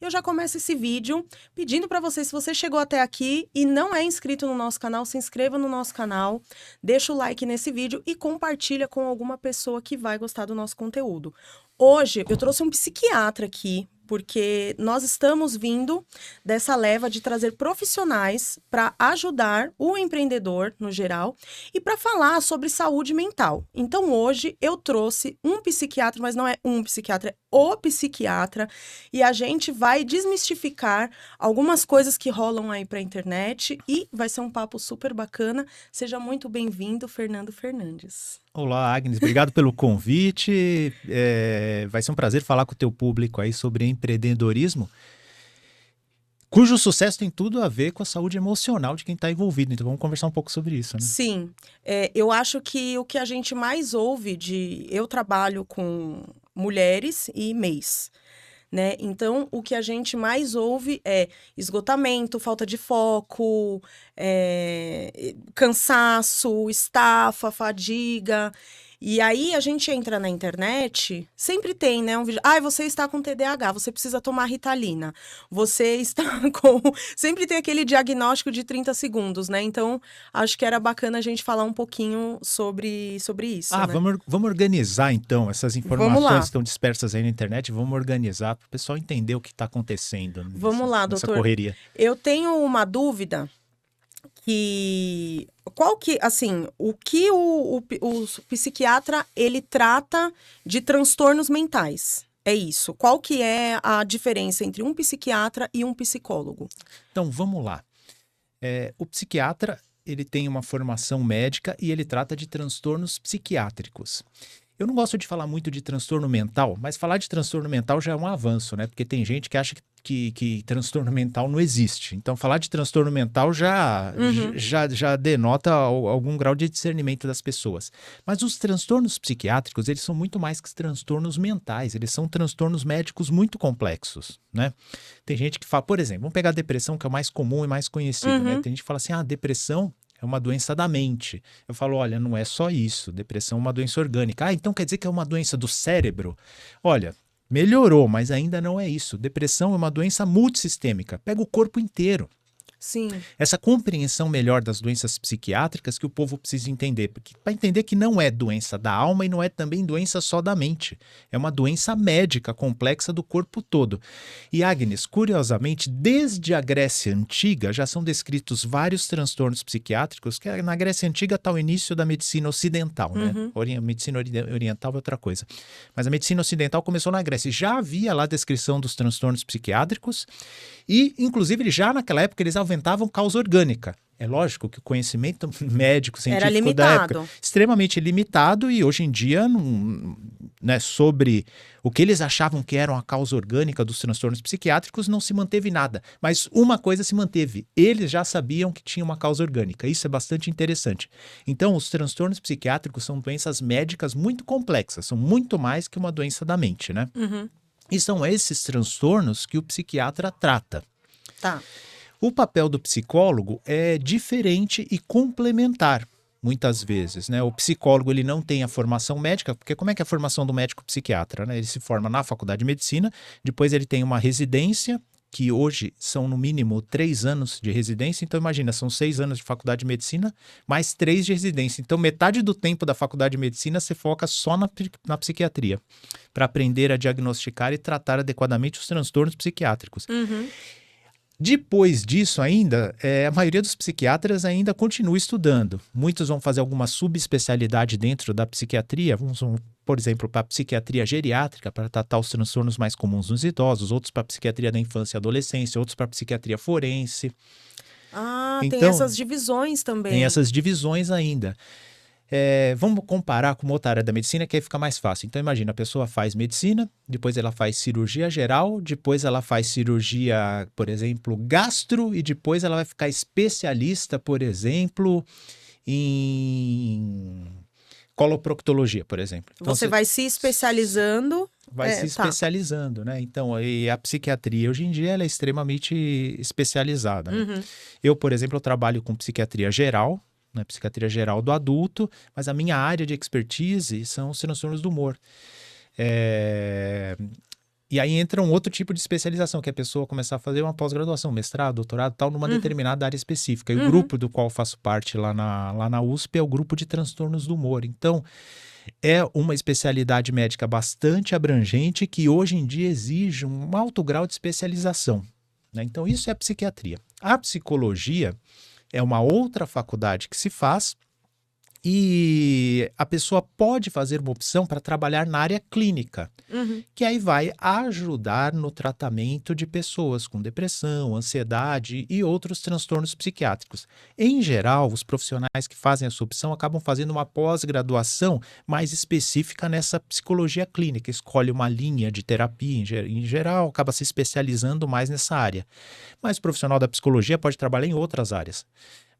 eu já começo esse vídeo pedindo para você, se você chegou até aqui e não é inscrito no nosso canal, se inscreva no nosso canal, deixa o like nesse vídeo e compartilha com alguma pessoa que vai gostar do nosso conteúdo. Hoje eu trouxe um psiquiatra aqui, porque nós estamos vindo dessa leva de trazer profissionais para ajudar o empreendedor no geral e para falar sobre saúde mental. Então hoje eu trouxe um psiquiatra, mas não é um psiquiatra, é o psiquiatra, e a gente vai desmistificar algumas coisas que rolam aí para a internet e vai ser um papo super bacana. Seja muito bem-vindo, Fernando Fernandes. Olá, Agnes, obrigado pelo convite. Vai ser um prazer falar com o teu público aí sobre empreendedorismo, cujo sucesso tem tudo a ver com a saúde emocional de quem está envolvido. Então vamos conversar um pouco sobre isso, né? Sim, eu acho que o que a gente mais ouve eu trabalho com mulheres e MEIs, né? Então, o que a gente mais ouve é esgotamento, falta de foco, cansaço, estafa, fadiga. E aí, a gente entra na internet, sempre tem, né, um vídeo. Você está com TDAH, você precisa tomar Ritalina. Você está com... Sempre tem aquele diagnóstico de 30 segundos, né? Então, acho que era bacana a gente falar um pouquinho sobre isso, né? Vamos organizar, então, essas informações que estão dispersas aí na internet, vamos organizar para o pessoal entender o que está acontecendo nessa correria. Eu tenho uma dúvida o que o psiquiatra, ele trata de transtornos mentais? É isso. Qual que é a diferença entre um psiquiatra e um psicólogo? Então, vamos lá. O psiquiatra, ele tem uma formação médica e ele trata de transtornos psiquiátricos. Eu não gosto de falar muito de transtorno mental, mas falar de transtorno mental já é um avanço, né? Porque tem gente que acha que transtorno mental não existe. Então, falar de transtorno mental já denota algum grau de discernimento das pessoas. Mas os transtornos psiquiátricos, eles são muito mais que transtornos mentais. Eles são transtornos médicos muito complexos, né? Tem gente que fala, por exemplo, vamos pegar a depressão, que é o mais comum e mais conhecido, né? Tem gente que fala assim, depressão é uma doença da mente. Eu falo, olha, não é só isso. Depressão é uma doença orgânica. Então quer dizer que é uma doença do cérebro? Olha, melhorou, mas ainda não é isso. Depressão é uma doença multissistêmica. Pega o corpo inteiro. Sim. Essa compreensão melhor das doenças psiquiátricas que o povo precisa entender. Para entender que não é doença da alma e não é também doença só da mente. É uma doença médica complexa do corpo todo. E Agnes, curiosamente, desde a Grécia Antiga já são descritos vários transtornos psiquiátricos, que na Grécia Antiga está o início da medicina ocidental, né? Medicina oriental é outra coisa. Mas a medicina ocidental começou na Grécia. Já havia lá a descrição dos transtornos psiquiátricos e, inclusive, já naquela época eles aventavam causa orgânica. É lógico que o conhecimento médico, científico da época extremamente limitado e hoje em dia, né, sobre o que eles achavam que era a causa orgânica dos transtornos psiquiátricos, não se manteve nada. Mas uma coisa se manteve, eles já sabiam que tinha uma causa orgânica. Isso é bastante interessante. Então, os transtornos psiquiátricos são doenças médicas muito complexas, são muito mais que uma doença da mente, né? E são esses transtornos que o psiquiatra trata. Tá. O papel do psicólogo é diferente e complementar, muitas vezes, né? O psicólogo, ele não tem a formação médica, porque como é que é a formação do médico psiquiatra, né? Ele se forma na faculdade de medicina, depois ele tem uma residência, que hoje são no mínimo 3 anos de residência, então imagina, são 6 anos de faculdade de medicina, mais 3 de residência. Então metade do tempo da faculdade de medicina se foca só na psiquiatria, para aprender a diagnosticar e tratar adequadamente os transtornos psiquiátricos. Depois disso ainda, a maioria dos psiquiatras ainda continua estudando. Muitos vão fazer alguma subespecialidade dentro da psiquiatria, vão, por exemplo, para a psiquiatria geriátrica, para tratar os transtornos mais comuns nos idosos, outros para a psiquiatria da infância e adolescência, outros para a psiquiatria forense. Então, tem essas divisões também. Tem essas divisões ainda. Vamos comparar com outra área da medicina que aí fica mais fácil. Então imagina, a pessoa faz medicina, depois ela faz cirurgia geral, depois ela faz cirurgia, por exemplo, gastro, e depois ela vai ficar especialista, por exemplo, em coloproctologia, por exemplo. Então, você vai se especializando. Se especializando, né? Então, e a psiquiatria hoje em dia ela é extremamente especializada, né? Eu, por exemplo, eu trabalho com psiquiatria geral, né, psiquiatria geral do adulto, mas a minha área de expertise são os transtornos do humor. E aí entra um outro tipo de especialização, que é a pessoa começar a fazer uma pós-graduação, mestrado, doutorado, tal, numa determinada área específica. E o grupo do qual eu faço parte lá na USP é o grupo de transtornos do humor. Então, é uma especialidade médica bastante abrangente que hoje em dia exige um alto grau de especialização, né? Então, isso é a psiquiatria. A psicologia é uma outra faculdade que se faz e a pessoa pode fazer uma opção para trabalhar na área clínica, que aí vai ajudar no tratamento de pessoas com depressão, ansiedade e outros transtornos psiquiátricos. Em geral, os profissionais que fazem essa opção acabam fazendo uma pós-graduação mais específica nessa psicologia clínica, escolhe uma linha de terapia em geral, acaba se especializando mais nessa área. Mas o profissional da psicologia pode trabalhar em outras áreas.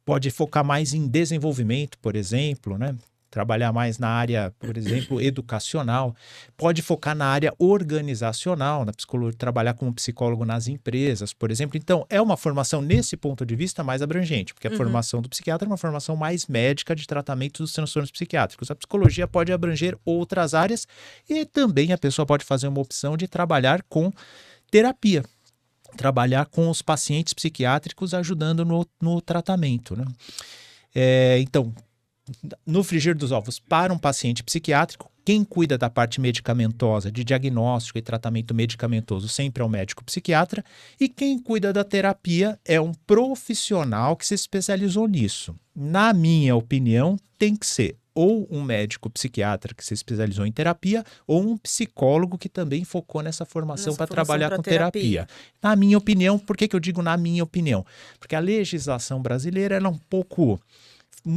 Pode focar mais em desenvolvimento, por exemplo, né? Trabalhar mais na área, por exemplo, educacional. Pode focar na área organizacional, na psicologia, trabalhar como psicólogo nas empresas, por exemplo. Então, é uma formação, nesse ponto de vista, mais abrangente, porque a formação do psiquiatra é uma formação mais médica de tratamento dos transtornos psiquiátricos. A psicologia pode abranger outras áreas e também a pessoa pode fazer uma opção de trabalhar com terapia. Trabalhar com os pacientes psiquiátricos ajudando no tratamento, né? Então, no frigir dos ovos, para um paciente psiquiátrico, quem cuida da parte medicamentosa, de diagnóstico e tratamento medicamentoso, sempre é o médico psiquiatra, e quem cuida da terapia é um profissional que se especializou nisso. Na minha opinião, tem que ser ou um médico psiquiatra que se especializou em terapia, ou um psicólogo que também focou nessa formação para trabalhar com terapia. Na minha opinião, por que eu digo na minha opinião? Porque a legislação brasileira ela é um pouco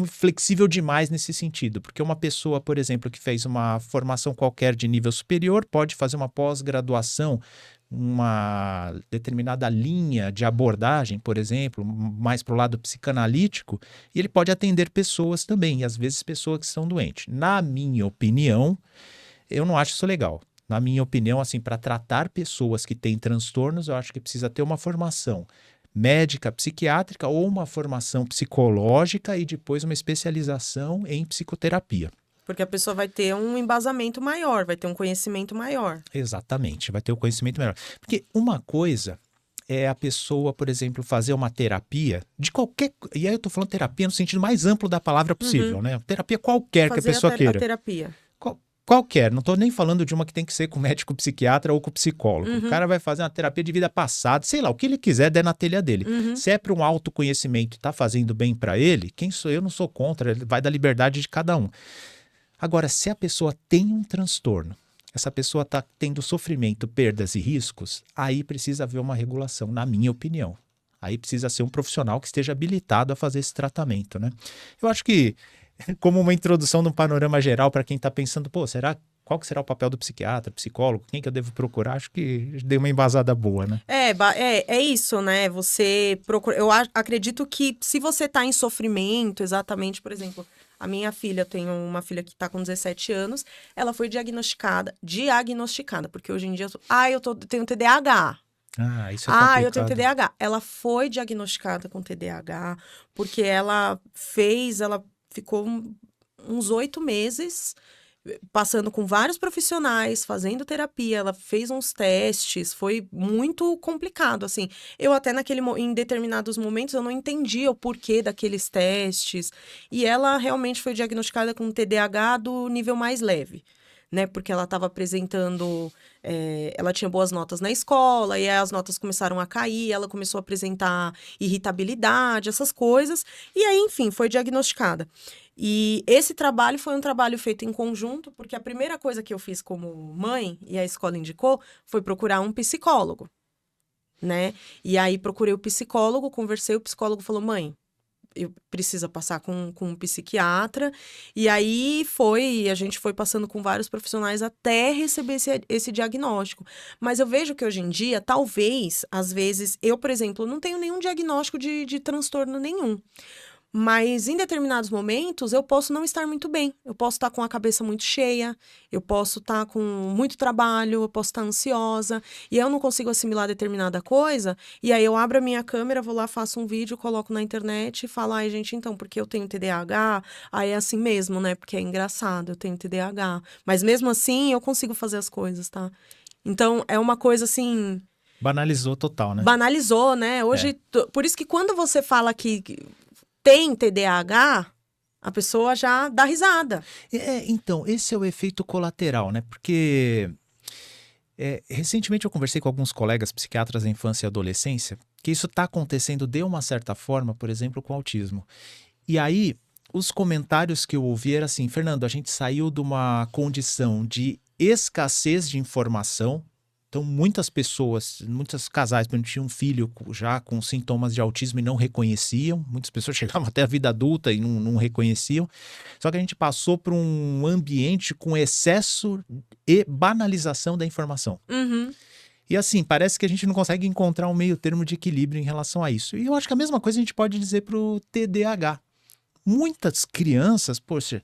flexível demais nesse sentido, porque uma pessoa, por exemplo, que fez uma formação qualquer de nível superior, pode fazer uma pós-graduação, uma determinada linha de abordagem, por exemplo, mais para o lado psicanalítico, e ele pode atender pessoas também, e às vezes pessoas que estão doentes. Na minha opinião, eu não acho isso legal. Na minha opinião, assim, para tratar pessoas que têm transtornos, eu acho que precisa ter uma formação médica, psiquiátrica ou uma formação psicológica e depois uma especialização em psicoterapia. Porque a pessoa vai ter um embasamento maior, vai ter um conhecimento maior. Exatamente, vai ter um conhecimento melhor. Porque uma coisa é a pessoa, por exemplo, fazer uma terapia de qualquer... E aí eu tô falando terapia no sentido mais amplo da palavra possível, né? Terapia qualquer que a pessoa queira. A terapia. Qualquer, não estou nem falando de uma que tem que ser com médico psiquiatra ou com psicólogo. O cara vai fazer uma terapia de vida passada, sei lá, o que ele quiser der na telha dele. Se é para um autoconhecimento e está fazendo bem para ele, quem sou eu? Não sou contra, vai da liberdade de cada um. Agora, se a pessoa tem um transtorno, essa pessoa está tendo sofrimento, perdas e riscos, aí precisa haver uma regulação, na minha opinião. Aí precisa ser um profissional que esteja habilitado a fazer esse tratamento, né? Eu acho que como uma introdução no panorama geral para quem está pensando, pô, qual que será o papel do psiquiatra, psicólogo, quem que eu devo procurar? Acho que deu uma embasada boa, né? É isso, né? Você procura. Acredito que se você está em sofrimento, exatamente, por exemplo, a minha filha, eu tenho uma filha que está com 17 anos, ela foi diagnosticada, porque hoje em dia, eu tenho TDAH. Isso é complicado. Eu tenho TDAH. Ela foi diagnosticada com TDAH porque ela ficou uns 8 meses passando com vários profissionais, fazendo terapia, ela fez uns testes, foi muito complicado, assim. Eu até em determinados momentos, eu não entendia o porquê daqueles testes, e ela realmente foi diagnosticada com TDAH do nível mais leve, né? Porque ela estava apresentando... ela tinha boas notas na escola, e aí as notas começaram a cair, ela começou a apresentar irritabilidade, essas coisas, e aí, enfim, foi diagnosticada. E esse trabalho foi um trabalho feito em conjunto, porque a primeira coisa que eu fiz como mãe, e a escola indicou, foi procurar um psicólogo, né? E aí procurei o psicólogo, conversei, o psicólogo falou, mãe, eu preciso passar com um psiquiatra, e aí a gente foi passando com vários profissionais até receber esse diagnóstico. Mas eu vejo que hoje em dia, talvez, às vezes, eu, por exemplo, não tenho nenhum diagnóstico de transtorno nenhum. Mas em determinados momentos eu posso não estar muito bem. Eu posso estar com a cabeça muito cheia, eu posso estar com muito trabalho, eu posso estar ansiosa, e eu não consigo assimilar determinada coisa, e aí eu abro a minha câmera, vou lá, faço um vídeo, coloco na internet e falo, ai, gente, então, porque eu tenho TDAH, aí é assim mesmo, né? Porque é engraçado, eu tenho TDAH. Mas mesmo assim, eu consigo fazer as coisas, tá? Então, é uma coisa assim, Banalizou total, né? banalizou, né? Hoje, por isso que quando você fala que tem TDAH, a pessoa já dá risada. Então, esse é o efeito colateral, né? Porque recentemente eu conversei com alguns colegas psiquiatras da infância e adolescência que isso está acontecendo de uma certa forma, por exemplo, com o autismo. E aí, os comentários que eu ouvi eram assim, Fernando, a gente saiu de uma condição de escassez de informação. Então, muitas pessoas, muitos casais, por exemplo, tinham um filho já com sintomas de autismo e não reconheciam. Muitas pessoas chegavam até a vida adulta e não reconheciam. Só que a gente passou por um ambiente com excesso e banalização da informação. Uhum. E assim, parece que a gente não consegue encontrar um meio termo de equilíbrio em relação a isso. E eu acho que a mesma coisa a gente pode dizer para o TDAH. Muitas crianças, poxa,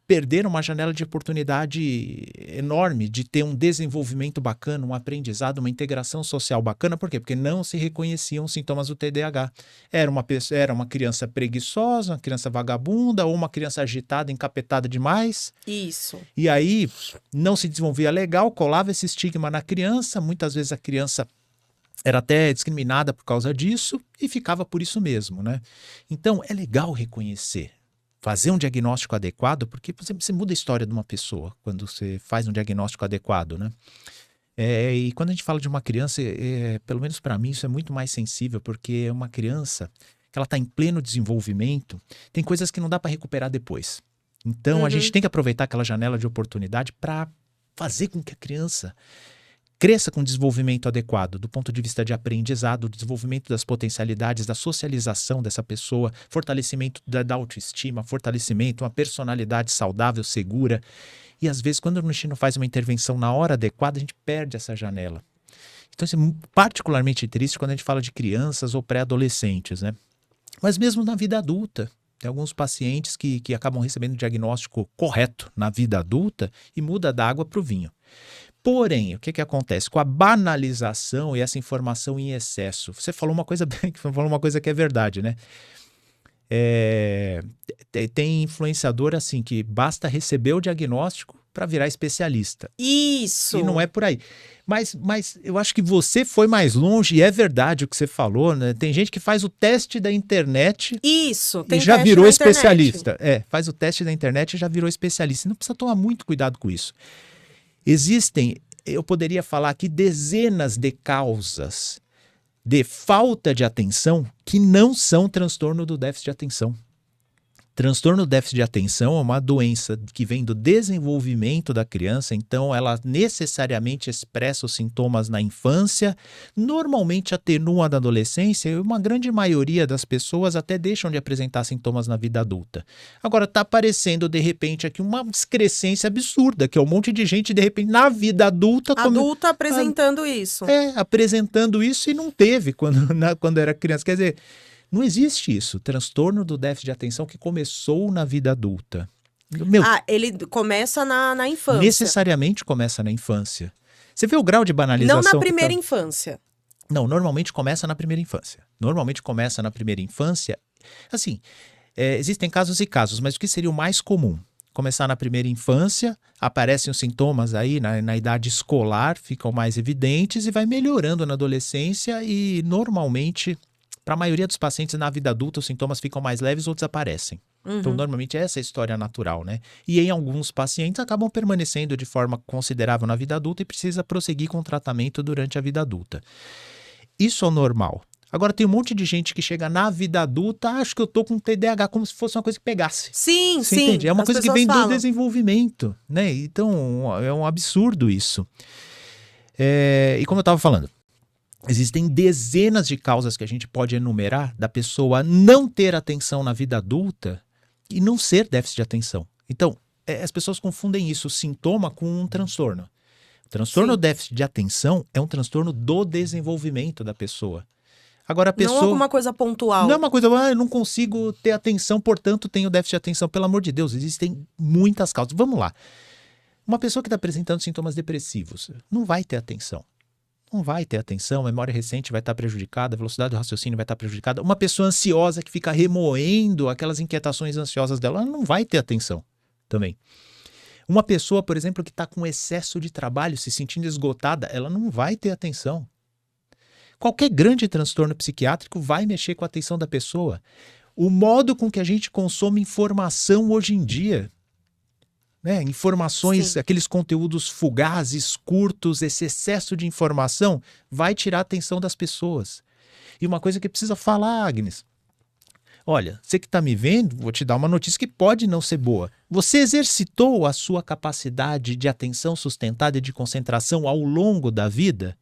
perderam uma janela de oportunidade enorme de ter um desenvolvimento bacana, um aprendizado, uma integração social bacana. Por quê? Porque não se reconheciam sintomas do TDAH. Era uma criança preguiçosa, uma criança vagabunda ou uma criança agitada, encapetada demais. Isso. E aí não se desenvolvia legal, colava esse estigma na criança. Muitas vezes a criança era até discriminada por causa disso e ficava por isso mesmo, né? Então é legal reconhecer. Fazer um diagnóstico adequado, porque você muda a história de uma pessoa quando você faz um diagnóstico adequado, né? E quando a gente fala de uma criança, pelo menos para mim, isso é muito mais sensível, porque é uma criança que ela está em pleno desenvolvimento, tem coisas que não dá para recuperar depois. Então, a gente tem que aproveitar aquela janela de oportunidade para fazer com que a criança cresça com desenvolvimento adequado, do ponto de vista de aprendizado, desenvolvimento das potencialidades, da socialização dessa pessoa, fortalecimento da autoestima, fortalecimento, uma personalidade saudável, segura. E às vezes, quando a gente não faz uma intervenção na hora adequada, a gente perde essa janela. Então, isso é particularmente triste quando a gente fala de crianças ou pré-adolescentes, né? Mas mesmo na vida adulta, tem alguns pacientes que acabam recebendo o diagnóstico correto na vida adulta e muda da água para o vinho. Porém, o que acontece? Com a banalização e essa informação em excesso, você falou uma coisa que é verdade, né? Tem influenciador assim que basta receber o diagnóstico para virar especialista. Isso! E não é por aí. Mas eu acho que você foi mais longe e é verdade o que você falou, né? Tem gente que faz o teste da internet Isso, e tem já teste virou na internet. especialista. Faz o teste da internet e já virou especialista. Não precisa tomar muito cuidado com isso. Existem, eu poderia falar aqui, dezenas de causas de falta de atenção que não são transtorno do déficit de atenção. Transtorno do déficit de atenção é uma doença que vem do desenvolvimento da criança, então ela necessariamente expressa os sintomas na infância, normalmente atenua na adolescência e uma grande maioria das pessoas até deixam de apresentar sintomas na vida adulta. Agora está aparecendo de repente aqui uma excrescência absurda, que é um monte de gente de repente na vida adulta... Adulta apresentando isso. Apresentando isso e não teve quando era criança, quer dizer... Não existe isso, transtorno do déficit de atenção que começou na vida adulta. Ele começa na infância. Necessariamente começa na infância. Você vê o grau de banalização? Não na primeira infância. Não, normalmente começa na primeira infância. Assim, existem casos e casos, mas o que seria o mais comum? Começar na primeira infância, aparecem os sintomas aí na idade escolar, ficam mais evidentes e vai melhorando na adolescência e normalmente... Para a maioria dos pacientes, na vida adulta, os sintomas ficam mais leves ou desaparecem. Então, normalmente, essa é a história natural, né? E em alguns pacientes, acabam permanecendo de forma considerável na vida adulta e precisa prosseguir com o tratamento durante a vida adulta. Isso é o normal. Agora, tem um monte de gente que chega na vida adulta, acho que eu tô com TDAH, como se fosse uma coisa que pegasse. Sim, Você sim. entende? É uma coisa que vem falam. do desenvolvimento, né? Então, é um absurdo isso. E como eu estava falando, existem dezenas de causas que a gente pode enumerar da pessoa não ter atenção na vida adulta e não ser déficit de atenção. Então, as pessoas confundem isso, o sintoma, com um transtorno. O transtorno déficit de atenção é um transtorno do desenvolvimento da pessoa. Agora, a pessoa... Não é uma coisa pontual. Não é uma coisa, eu não consigo ter atenção, portanto tenho déficit de atenção. Pelo amor de Deus, existem muitas causas. Vamos lá. Uma pessoa que está apresentando sintomas depressivos não vai ter atenção. Não vai ter atenção, a memória recente vai estar prejudicada, a velocidade do raciocínio vai estar prejudicada. Uma pessoa ansiosa que fica remoendo aquelas inquietações ansiosas dela, ela não vai ter atenção também. Uma pessoa, por exemplo, que está com excesso de trabalho, se sentindo esgotada, ela não vai ter atenção. Qualquer grande transtorno psiquiátrico vai mexer com a atenção da pessoa. O modo com que a gente consome informação hoje em dia, né? Informações, Sim. aqueles conteúdos fugazes, curtos, esse excesso de informação vai tirar a atenção das pessoas. E uma coisa que precisa falar, Agnes. Olha, você que está me vendo, vou te dar uma notícia que pode não ser boa. Você exercitou a sua capacidade de atenção sustentada e de concentração ao longo da vida?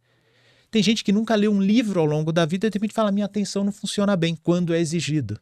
Tem gente que nunca leu um livro ao longo da vida e de repente fala, minha atenção não funciona bem quando é exigido.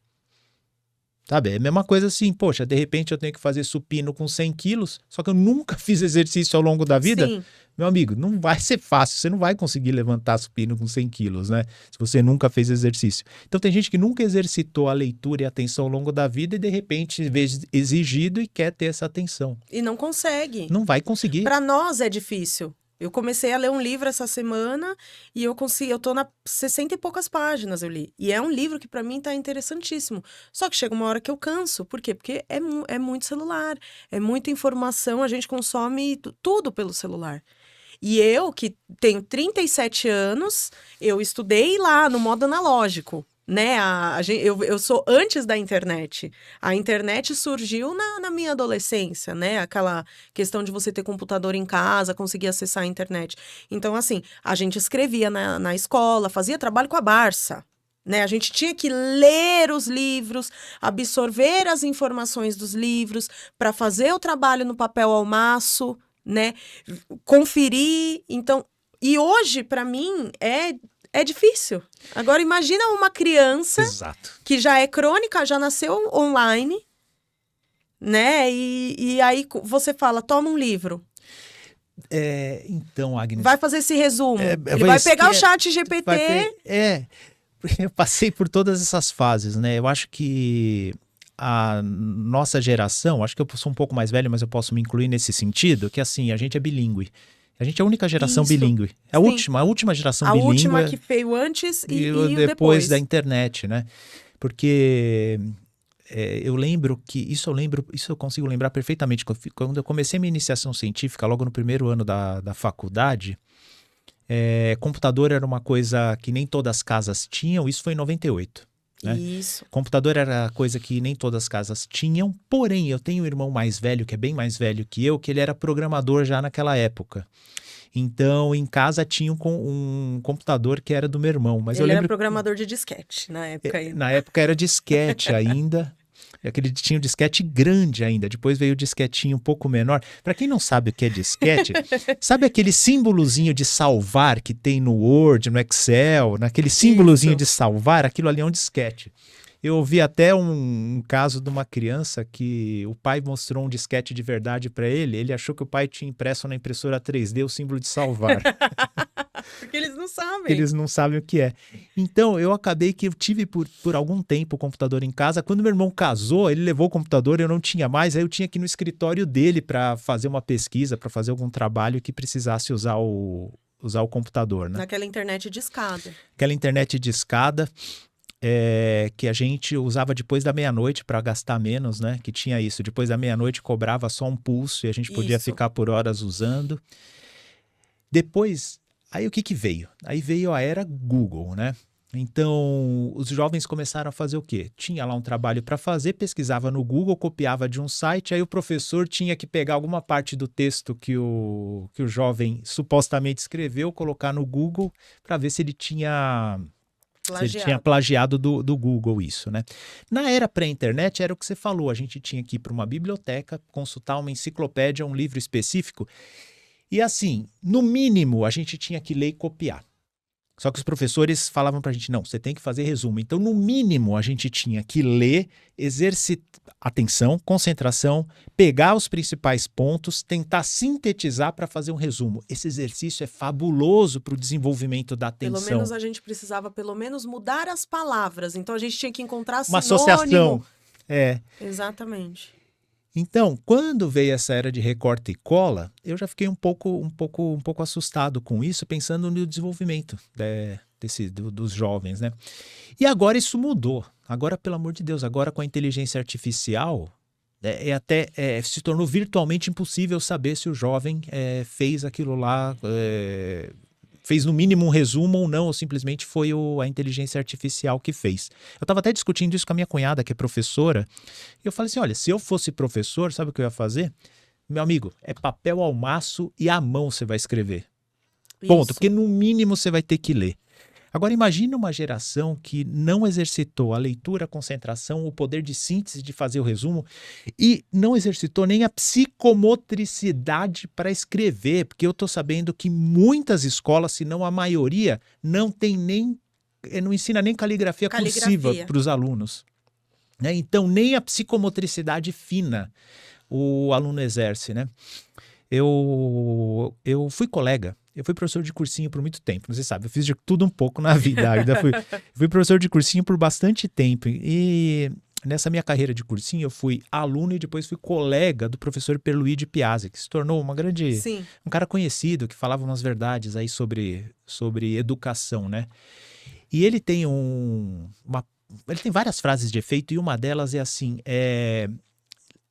Sabe, é a mesma coisa assim, poxa, de repente eu tenho que fazer supino com 100 quilos, só que eu nunca fiz exercício ao longo da vida. Sim. Meu amigo, não vai ser fácil, você não vai conseguir levantar supino com 100 quilos, né? Se você nunca fez exercício. Então tem gente que nunca exercitou a leitura e a atenção ao longo da vida e de repente vê exigido e quer ter essa atenção. E não consegue. Não vai conseguir. Para nós é difícil. Eu comecei a ler um livro essa semana e eu tô na 60 e poucas páginas eu li. E é um livro que para mim tá interessantíssimo. Só que chega uma hora que eu canso. Por quê? Porque é muito celular, é muita informação, a gente consome tudo pelo celular. E eu, que tenho 37 anos, eu estudei lá no modo analógico, né? Eu sou antes da internet. A internet surgiu na minha adolescência, né? Aquela questão de você ter computador em casa, conseguir acessar a internet. Então, assim, a gente escrevia na escola, fazia trabalho com a Barça. Né? A gente tinha que ler os livros, absorver as informações dos livros para fazer o trabalho no papel ao maço, né? Conferir. Então, e hoje, para mim, é difícil. Agora, imagina uma criança Exato. que já é crônica, já nasceu online, né? E aí você fala, toma um livro. Então, Agnes... Vai fazer esse resumo. Ele vai mas pegar o que chat GPT. eu passei por todas essas fases, né? Eu acho que a nossa geração, acho que eu sou um pouco mais velho, mas eu posso me incluir nesse sentido, que assim, a gente é bilíngue. A gente é a única geração Isso. bilíngue. É a Sim. última geração A bilíngue. última que veio antes e o depois depois. da internet, né? Porque eu lembro que... Isso eu consigo lembrar perfeitamente. Quando eu comecei minha iniciação científica, logo no primeiro ano da faculdade, computador era uma coisa que nem todas as casas tinham. Isso foi em 98. Né? Isso. Computador era coisa que nem todas as casas tinham, porém eu tenho um irmão mais velho, que é bem mais velho que eu, que ele era programador já naquela época. Então, em casa tinha um computador que era do meu irmão. Mas Ele eu lembro era programador de disquete na época ainda. Na época era disquete ainda. Aquele tinha um disquete grande ainda, depois veio o disquetinho um pouco menor. Para quem não sabe o que é disquete, sabe aquele símbolozinho de salvar que tem no Word, no Excel, naquele símbolozinho de salvar, aquilo ali é um disquete. Eu ouvi até um caso de uma criança que o pai mostrou um disquete de verdade para ele, ele achou que o pai tinha impresso na impressora 3D o símbolo de salvar. Porque eles não sabem. Eles não sabem o que é. Então, eu acabei que eu tive por algum tempo o computador em casa. Quando meu irmão casou, ele levou o computador, eu não tinha mais. Aí eu tinha que ir no escritório dele para fazer uma pesquisa, para fazer algum trabalho que precisasse usar o computador, né? Naquela internet de escada. Aquela internet de escada que a gente usava depois da meia-noite para gastar menos, né? Que tinha isso. Depois da meia-noite cobrava só um pulso e a gente podia ficar por horas usando. Depois... Aí o que veio? Aí veio a era Google, né? Então, os jovens começaram a fazer o quê? Tinha lá um trabalho para fazer, pesquisava no Google, copiava de um site, aí o professor tinha que pegar alguma parte do texto que o jovem supostamente escreveu, colocar no Google para ver se ele tinha plagiado do Google isso, né? Na era pré-internet era o que você falou, a gente tinha que ir para uma biblioteca, consultar uma enciclopédia, um livro específico. E assim, no mínimo, a gente tinha que ler e copiar. Só que os professores falavam pra gente, não, você tem que fazer resumo. Então, no mínimo, a gente tinha que ler, exercitar atenção, concentração, pegar os principais pontos, tentar sintetizar para fazer um resumo. Esse exercício é fabuloso para o desenvolvimento da atenção. Pelo menos a gente precisava, mudar as palavras. Então, a gente tinha que encontrar uma sinônimo. Associação. Exatamente. Então, quando veio essa era de recorte e cola, eu já fiquei um pouco assustado com isso, pensando no desenvolvimento dos jovens, né? E agora isso mudou. Agora, pelo amor de Deus, agora com a inteligência artificial, se tornou virtualmente impossível saber se o jovem fez aquilo lá, fez no mínimo um resumo ou não, ou simplesmente foi a inteligência artificial que fez. Eu estava até discutindo isso com a minha cunhada, que é professora, e eu falei assim, olha, se eu fosse professor, sabe o que eu ia fazer? Meu amigo, é papel ao maço e à mão você vai escrever. Ponto, Isso. porque no mínimo você vai ter que ler. Agora imagine uma geração que não exercitou a leitura, a concentração, o poder de síntese de fazer o resumo e não exercitou nem a psicomotricidade para escrever, porque eu estou sabendo que muitas escolas, se não a maioria, não ensina nem caligrafia cursiva para os alunos. Né? Então nem a psicomotricidade fina o aluno exerce, né? Eu fui colega, eu fui professor de cursinho por muito tempo, você sabe, eu fiz de tudo um pouco na vida, fui professor de cursinho por bastante tempo e nessa minha carreira de cursinho eu fui aluno e depois fui colega do professor Pierluigi Piazza, que se tornou um cara conhecido, que falava umas verdades aí sobre educação, né? E ele tem ele tem várias frases de efeito e uma delas é assim,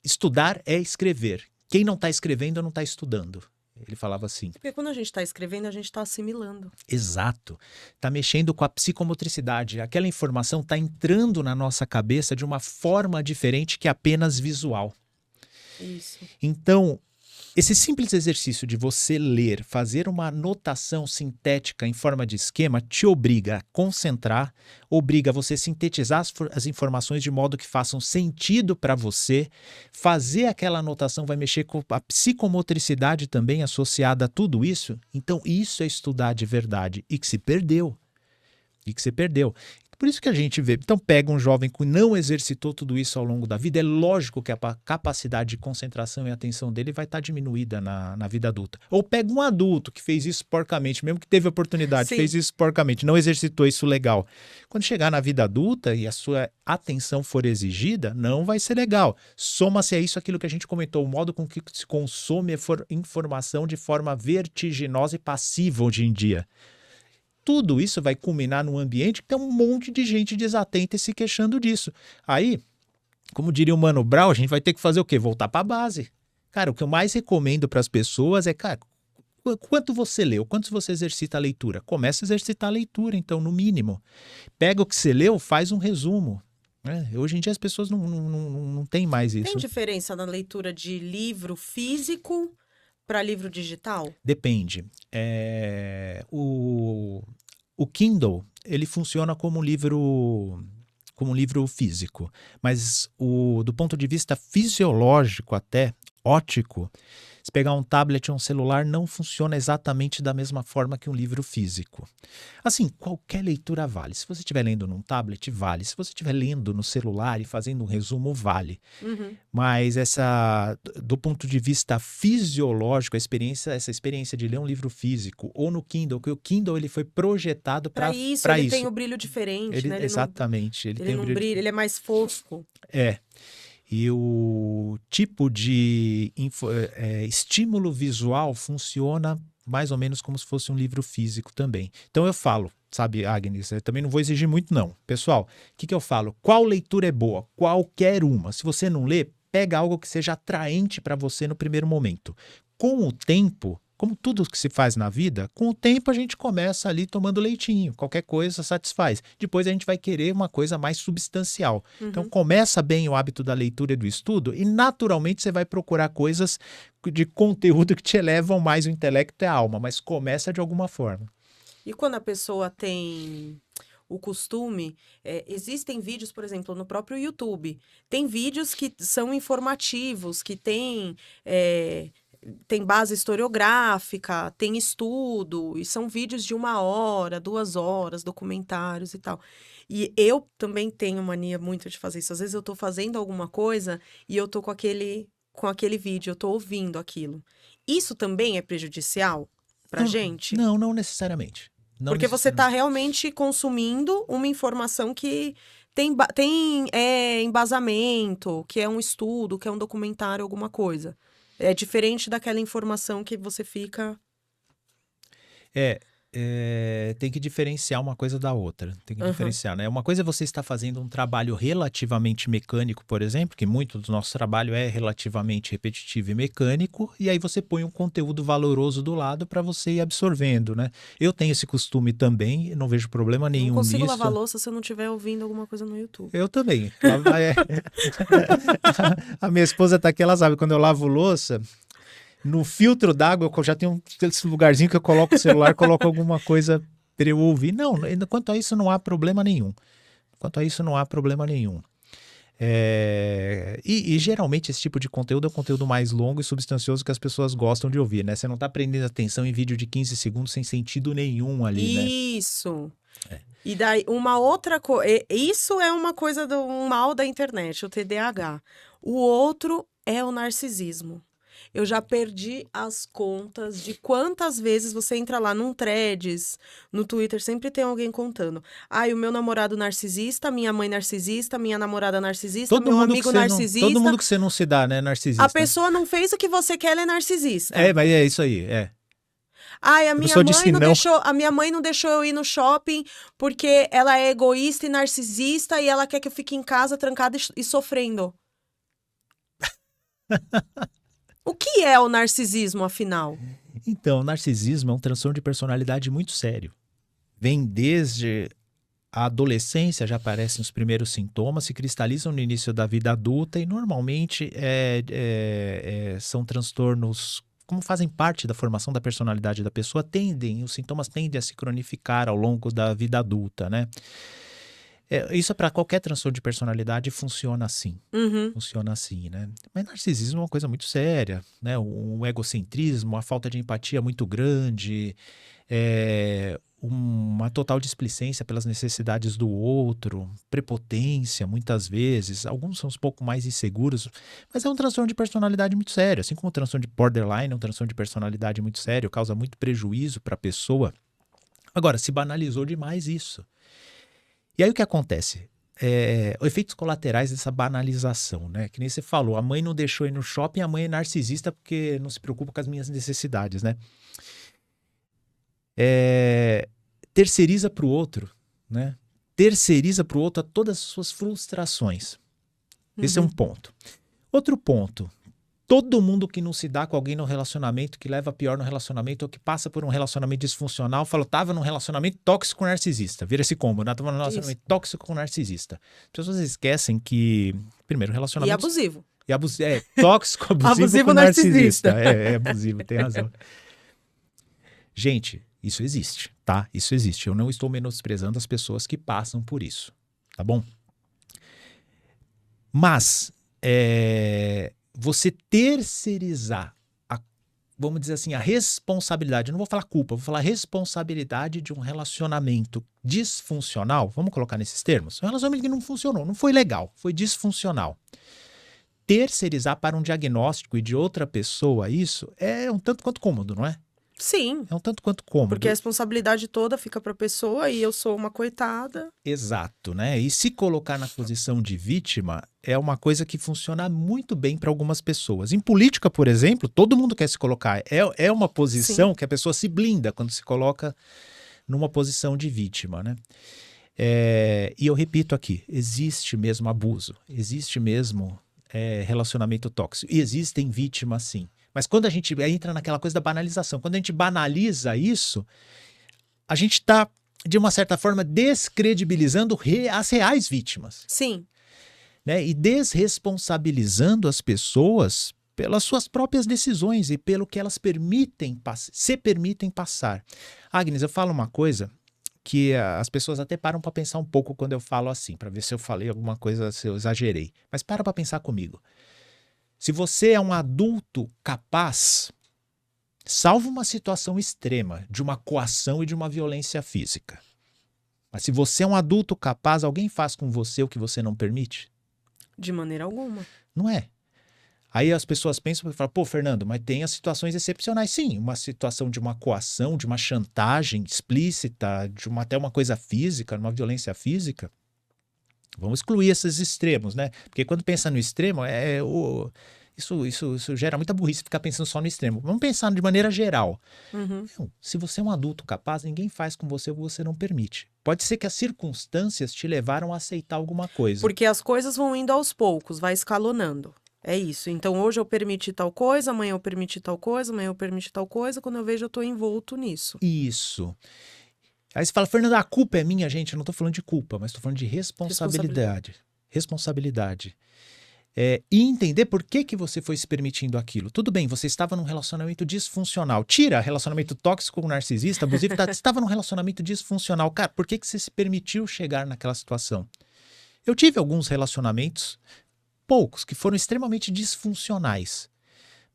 estudar é escrever. Quem não está escrevendo não está estudando. Ele falava assim. Porque quando a gente está escrevendo, a gente está assimilando. Exato. Está mexendo com a psicomotricidade. Aquela informação está entrando na nossa cabeça de uma forma diferente que apenas visual. Isso. Então, esse simples exercício de você ler, fazer uma anotação sintética em forma de esquema, te obriga a concentrar, obriga você a sintetizar as informações de modo que façam sentido para você. Fazer aquela anotação vai mexer com a psicomotricidade também associada a tudo isso. Então, isso é estudar de verdade e que se perdeu. Por isso que a gente vê. Então, pega um jovem que não exercitou tudo isso ao longo da vida, é lógico que a capacidade de concentração e atenção dele vai estar diminuída na vida adulta. Ou pega um adulto que fez isso porcamente, mesmo que teve oportunidade, fez isso porcamente, não exercitou isso legal. Quando chegar na vida adulta e a sua atenção for exigida, não vai ser legal. Soma-se a isso aquilo que a gente comentou, o modo com que se consome informação de forma vertiginosa e passiva hoje em dia. Tudo isso vai culminar num ambiente que tem um monte de gente desatenta e se queixando disso. Aí, como diria o Mano Brown, a gente vai ter que fazer o quê? Voltar para a base. Cara, o que eu mais recomendo para as pessoas é, cara, quanto você leu? Quanto você exercita a leitura? Começa a exercitar a leitura, então, no mínimo. Pega o que você leu, faz um resumo. Hoje em dia as pessoas não têm mais isso. Tem diferença na leitura de livro físico para livro digital? Depende. O Kindle, ele funciona como um livro físico, mas do ponto de vista fisiológico até, óptico, se pegar um tablet ou um celular, não funciona exatamente da mesma forma que um livro físico. Assim, qualquer leitura vale. Se você estiver lendo num tablet, vale. Se você estiver lendo no celular e fazendo um resumo, vale. Uhum. Mas do ponto de vista fisiológico, essa experiência de ler um livro físico ou no Kindle, que o Kindle ele foi projetado para isso. Ele tem o brilho diferente, né? Exatamente. Ele tem não brilha, ele é mais fosco. E o tipo de estímulo visual funciona mais ou menos como se fosse um livro físico também. Então eu falo, sabe, Agnes, eu também não vou exigir muito não. Pessoal, o que eu falo? Qual leitura é boa? Qualquer uma. Se você não lê, pega algo que seja atraente para você no primeiro momento. Com o tempo, como tudo que se faz na vida, com o tempo a gente começa ali tomando leitinho, qualquer coisa satisfaz. Depois a gente vai querer uma coisa mais substancial. Uhum. Então começa bem o hábito da leitura e do estudo e naturalmente você vai procurar coisas de conteúdo que te elevam mais o intelecto e a alma, mas começa de alguma forma. E quando a pessoa tem o costume, existem vídeos, por exemplo, no próprio YouTube, tem vídeos que são informativos, que tem base historiográfica, tem estudo, e são vídeos de 1 hora, 2 horas, documentários e tal. E eu também tenho mania muito de fazer isso. Às vezes eu tô fazendo alguma coisa e eu tô com aquele vídeo, eu tô ouvindo aquilo. Isso também é prejudicial pra gente? Não necessariamente. Porque você tá realmente consumindo uma informação que tem embasamento, que é um estudo, que é um documentário, alguma coisa. É diferente daquela informação que você fica... tem que diferenciar uma coisa da outra. Tem que Aham. diferenciar, né? Uma coisa é você estar fazendo um trabalho relativamente mecânico, por exemplo, que muito do nosso trabalho é relativamente repetitivo e mecânico, e aí você põe um conteúdo valoroso do lado para você ir absorvendo, né? Eu tenho esse costume também, não vejo problema Não nenhum consigo nisso. lavar louça se eu não estiver ouvindo alguma coisa no YouTube. Eu também. A minha esposa tá aqui, ela sabe, quando eu lavo louça, no filtro d'água eu já tenho esse lugarzinho que eu coloco o celular, coloco alguma coisa para eu ouvir. Não, quanto a isso não há problema nenhum. Quanto a isso não há problema nenhum. E geralmente esse tipo de conteúdo é um conteúdo mais longo e substancioso que as pessoas gostam de ouvir, né? Você não tá prendendo atenção em vídeo de 15 segundos sem sentido nenhum ali, né? Isso. E daí, uma outra coisa. Isso é uma coisa do um mal da internet, o TDAH. O outro é o narcisismo. Eu já perdi as contas de quantas vezes você entra lá num Threads, no Twitter, sempre tem alguém contando. Ai, o meu namorado narcisista, minha mãe narcisista, minha namorada narcisista, meu amigo narcisista. Todo mundo que você não se dá, né, narcisista. A pessoa não fez o que você quer, ela é narcisista. Mas é isso aí, Ai, a pessoa disse não. a minha mãe não deixou eu ir no shopping porque ela é egoísta e narcisista e ela quer que eu fique em casa trancada e sofrendo. O que é o narcisismo, afinal? Então, o narcisismo é um transtorno de personalidade muito sério. Vem desde a adolescência, já aparecem os primeiros sintomas, se cristalizam no início da vida adulta e normalmente são transtornos, como fazem parte da formação da personalidade da pessoa, os sintomas tendem a se cronificar ao longo da vida adulta, né? Isso para qualquer transtorno de personalidade funciona assim. Uhum. Funciona assim, né? Mas narcisismo é uma coisa muito séria, né? Um egocentrismo, uma falta de empatia muito grande, uma total displicência pelas necessidades do outro, prepotência muitas vezes, alguns são um pouco mais inseguros, mas é um transtorno de personalidade muito sério, assim como o transtorno de borderline é um transtorno de personalidade muito sério, causa muito prejuízo para a pessoa. Agora, se banalizou demais isso. E aí o que acontece? Efeitos colaterais dessa banalização, né? Que nem você falou, a mãe não deixou ir no shopping, a mãe é narcisista porque não se preocupa com as minhas necessidades, né? Terceiriza para o outro, né? Terceiriza para o outro todas as suas frustrações. Esse é um ponto. Outro ponto. Todo mundo que não se dá com alguém no relacionamento, que leva pior no relacionamento ou que passa por um relacionamento disfuncional, fala, tava num relacionamento tóxico narcisista. Vira esse combo, né? Tava num relacionamento tóxico com narcisista. As pessoas esquecem que, primeiro, relacionamento... E abusivo. Tóxico, abusivo com narcisista. É abusivo, tem razão. Gente, isso existe, tá? Isso existe. Eu não estou menosprezando as pessoas que passam por isso, tá bom? Mas, você terceirizar, vamos dizer assim, a responsabilidade, eu não vou falar culpa, vou falar responsabilidade de um relacionamento disfuncional, vamos colocar nesses termos, um relacionamento que não funcionou, não foi legal, foi disfuncional. Terceirizar para um diagnóstico e de outra pessoa isso é um tanto quanto cômodo, não é? Sim. É um tanto quanto cômodo. Porque a responsabilidade toda fica para a pessoa e eu sou uma coitada. Exato, né? E se colocar na posição de vítima é uma coisa que funciona muito bem para algumas pessoas. Em política, por exemplo, todo mundo quer se colocar. É uma posição Sim. que a pessoa se blinda quando se coloca numa posição de vítima, né? E eu repito aqui, existe mesmo abuso, existe mesmo relacionamento tóxico. E existem vítimas, sim. Mas quando a gente entra naquela coisa da banalização, quando a gente banaliza isso, a gente está, de uma certa forma, descredibilizando as reais vítimas. Sim. Né? E desresponsabilizando as pessoas pelas suas próprias decisões e pelo que elas se permitem passar. Agnes, eu falo uma coisa que as pessoas até param para pensar um pouco quando eu falo assim, para ver se eu falei alguma coisa, se eu exagerei. Mas para pensar comigo. Se você é um adulto capaz, salvo uma situação extrema de uma coação e de uma violência física. Mas se você é um adulto capaz, alguém faz com você o que você não permite? De maneira alguma. Não é. Aí as pessoas pensam e falam, pô, Fernando, mas tem as situações excepcionais. Sim, uma situação de uma coação, de uma chantagem explícita, de até uma coisa física, uma violência física. Vamos excluir esses extremos, né? Porque quando pensa no extremo, Isso gera muita burrice ficar pensando só no extremo. Vamos pensar de maneira geral. Uhum. Se você é um adulto capaz, ninguém faz com você o que você não permite. Pode ser que as circunstâncias te levaram a aceitar alguma coisa. Porque as coisas vão indo aos poucos, vai escalonando. É isso. Então, hoje eu permiti tal coisa, amanhã eu permiti tal coisa, amanhã eu permiti tal coisa. Quando eu vejo, eu tô envolto nisso. Isso. Aí você fala, Fernanda, a culpa é minha, gente. Eu não tô falando de culpa, mas tô falando de responsabilidade. Responsabilidade. E entender por que você foi se permitindo aquilo. Tudo bem, você estava num relacionamento disfuncional. Tira relacionamento tóxico, narcisista, abusivo. Você estava num relacionamento disfuncional. Cara, por que você se permitiu chegar naquela situação? Eu tive alguns relacionamentos, poucos, que foram extremamente disfuncionais.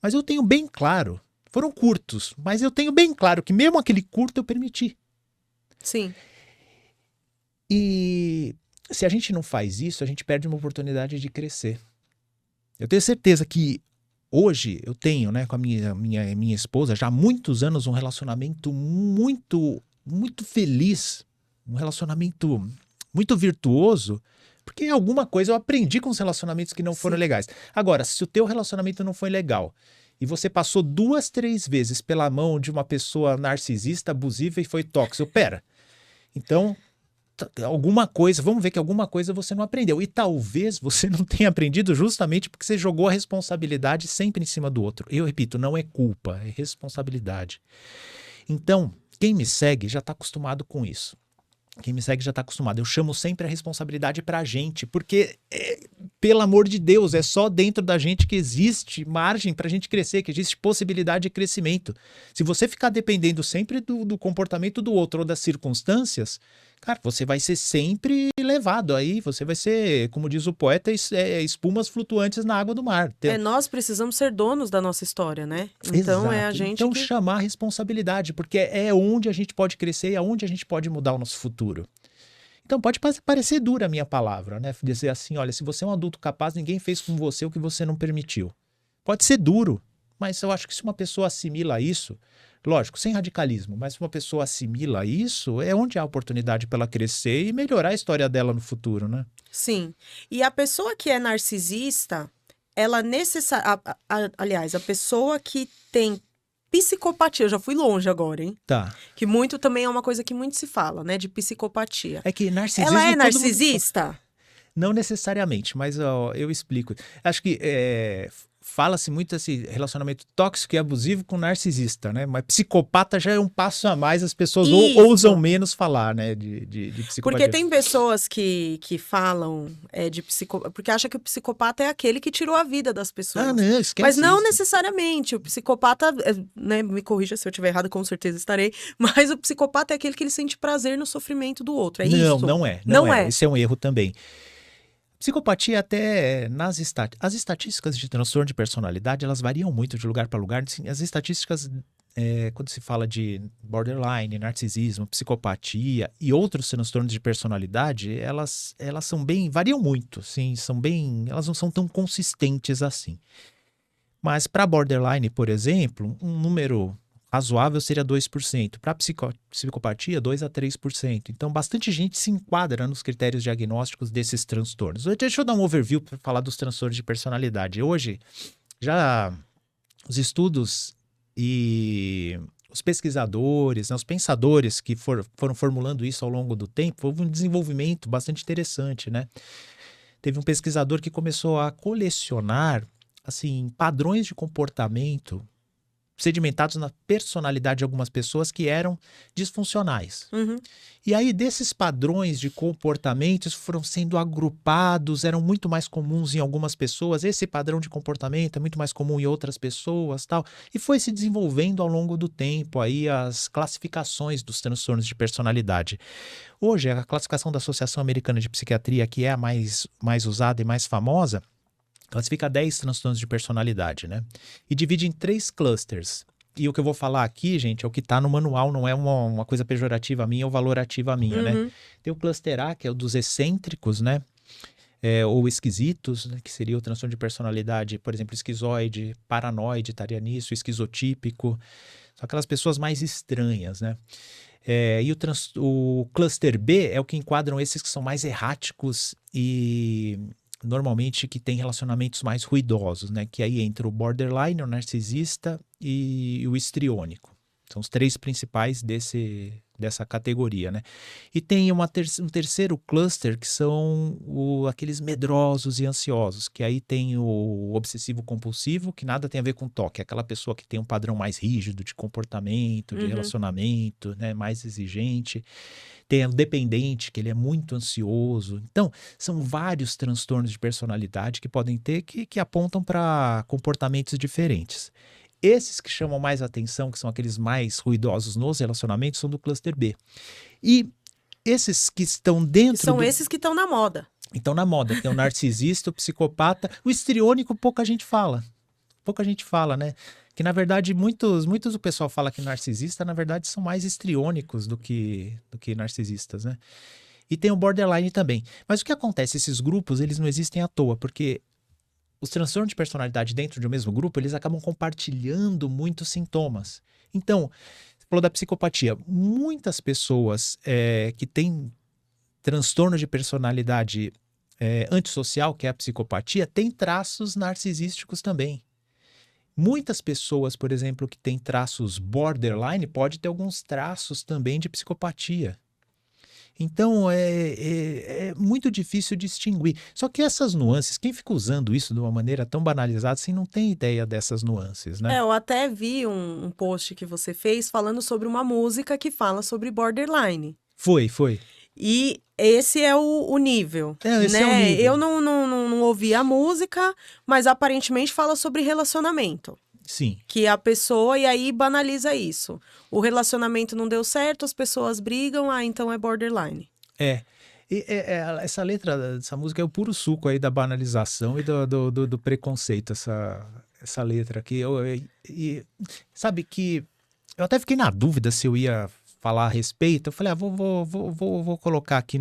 Mas eu tenho bem claro, foram curtos, mas eu tenho bem claro que mesmo aquele curto eu permiti. Sim. E se a gente não faz isso, a gente perde uma oportunidade de crescer. Eu tenho certeza que hoje eu tenho, né, com a minha esposa, já há muitos anos, um relacionamento muito, muito feliz, um relacionamento muito virtuoso, porque alguma coisa eu aprendi com os relacionamentos que não foram legais. Agora, se o teu relacionamento não foi legal e você passou 2, 3 vezes pela mão de uma pessoa narcisista, abusiva e foi tóxico, pera, então alguma coisa, vamos ver que alguma coisa você não aprendeu. E talvez você não tenha aprendido justamente porque você jogou a responsabilidade sempre em cima do outro. Eu repito, não é culpa, é responsabilidade. Então, quem me segue já está acostumado com isso. Quem me segue já está acostumado. Eu chamo sempre a responsabilidade pra gente, porque, pelo amor de Deus, é só dentro da gente que existe margem pra gente crescer, que existe possibilidade de crescimento. Se você ficar dependendo sempre do comportamento do outro ou das circunstâncias, cara, você vai ser sempre levado aí, você vai ser, como diz o poeta, espumas flutuantes na água do mar. Nós precisamos ser donos da nossa história, né? Então, Exato. é a gente Então, que... chamar a responsabilidade, porque é onde a gente pode crescer e é onde a gente pode mudar o nosso futuro. Então, pode parecer dura a minha palavra, né? Dizer assim, olha, se você é um adulto capaz, ninguém fez com você o que você não permitiu. Pode ser duro, mas eu acho que se uma pessoa assimila isso, lógico, sem radicalismo, mas se uma pessoa assimila isso, é onde há oportunidade para ela crescer e melhorar a história dela no futuro, né? Sim. E a pessoa que é narcisista, ela aliás, a pessoa que tem psicopatia, eu já fui longe agora, hein? Tá. Que muito também é uma coisa que muito se fala, né? De psicopatia. É que narcisismo... Ela é todo mundo narcisista? Não necessariamente, mas eu explico. Acho que fala-se muito esse relacionamento tóxico e abusivo com narcisista, né? Mas psicopata já é um passo a mais, as pessoas ousam menos falar, né, de psicopatia. Porque tem pessoas que falam de psicopata, porque acham que o psicopata é aquele que tirou a vida das pessoas. Ah, não, esquece mas não isso. necessariamente. O psicopata, né, me corrija se eu estiver errado, com certeza estarei, mas o psicopata é aquele que ele sente prazer no sofrimento do outro, é isso? Não é. Não é. Esse é um erro também. Psicopatia até as estatísticas de transtorno de personalidade, elas variam muito de lugar para lugar. Assim, as estatísticas, quando se fala de borderline, narcisismo, psicopatia e outros transtornos de personalidade, elas variam muito, assim, elas não são tão consistentes assim. Mas para borderline, por exemplo, um número razoável seria 2%. Para psicopatia, 2 a 3%. Então, bastante gente se enquadra nos critérios diagnósticos desses transtornos. Deixa eu dar um overview para falar dos transtornos de personalidade. Hoje, já os estudos e os pesquisadores, né, os pensadores que foram formulando isso ao longo do tempo, houve um desenvolvimento bastante interessante, né? Teve um pesquisador que começou a colecionar, assim, padrões de comportamento sedimentados na personalidade de algumas pessoas que eram disfuncionais. Uhum. E aí, desses padrões de comportamentos foram sendo agrupados, eram muito mais comuns em algumas pessoas, esse padrão de comportamento é muito mais comum em outras pessoas, tal. E foi se desenvolvendo ao longo do tempo aí as classificações dos transtornos de personalidade. Hoje, a classificação da Associação Americana de Psiquiatria, que é a mais usada e mais famosa, classifica 10 transtornos de personalidade, né? E divide em 3 clusters. E o que eu vou falar aqui, gente, é o que está no manual, não é uma coisa pejorativa minha ou valorativa minha, né? Tem o cluster A, que é o dos excêntricos, né? Ou esquisitos, né? Que seria o transtorno de personalidade, por exemplo, esquizoide, paranoide, estaria nisso, esquizotípico. São aquelas pessoas mais estranhas, né? E o cluster B é o que enquadram esses que são mais erráticos e normalmente que tem relacionamentos mais ruidosos, né? Que aí entra o borderline, o narcisista e o histriônico. São os 3 principais dessa categoria, né? E tem um terceiro cluster que são aqueles medrosos e ansiosos, que aí tem o obsessivo-compulsivo, que nada tem a ver com toque, é aquela pessoa que tem um padrão mais rígido de comportamento, de relacionamento, né? Mais exigente. Tem o dependente, que ele é muito ansioso. Então, são vários transtornos de personalidade que podem ter que apontam para comportamentos diferentes. Esses que chamam mais atenção, que são aqueles mais ruidosos nos relacionamentos, são do cluster B. E esses que estão dentro São esses que estão na moda. Então, na moda, tem o narcisista, o psicopata, o histriônico pouca gente fala. Pouca gente fala, né? Que, na verdade, muitos do pessoal fala que narcisista, na verdade, são mais histriônicos do que narcisistas, né? E tem o borderline também. Mas o que acontece? Esses grupos, eles não existem à toa, porque os transtornos de personalidade dentro de um mesmo grupo, eles acabam compartilhando muitos sintomas. Então, você falou da psicopatia. Muitas pessoas que têm transtorno de personalidade antissocial, que é a psicopatia, têm traços narcisísticos também. Muitas pessoas, por exemplo, que têm traços borderline, pode ter alguns traços também de psicopatia. Então, é muito difícil distinguir. Só que essas nuances, quem fica usando isso de uma maneira tão banalizada, assim, não tem ideia dessas nuances, né? Eu até vi um post que você fez falando sobre uma música que fala sobre borderline. Foi. E esse é o nível, Esse né? é o nível. Eu não ouvi a música, mas aparentemente fala sobre relacionamento. Sim. Que a pessoa, e aí banaliza isso. O relacionamento não deu certo, as pessoas brigam, então é borderline. Essa letra dessa música é o puro suco aí da banalização e do preconceito, essa letra aqui. Sabe que eu até fiquei na dúvida se eu ia falar a respeito. Eu falei, vou colocar aqui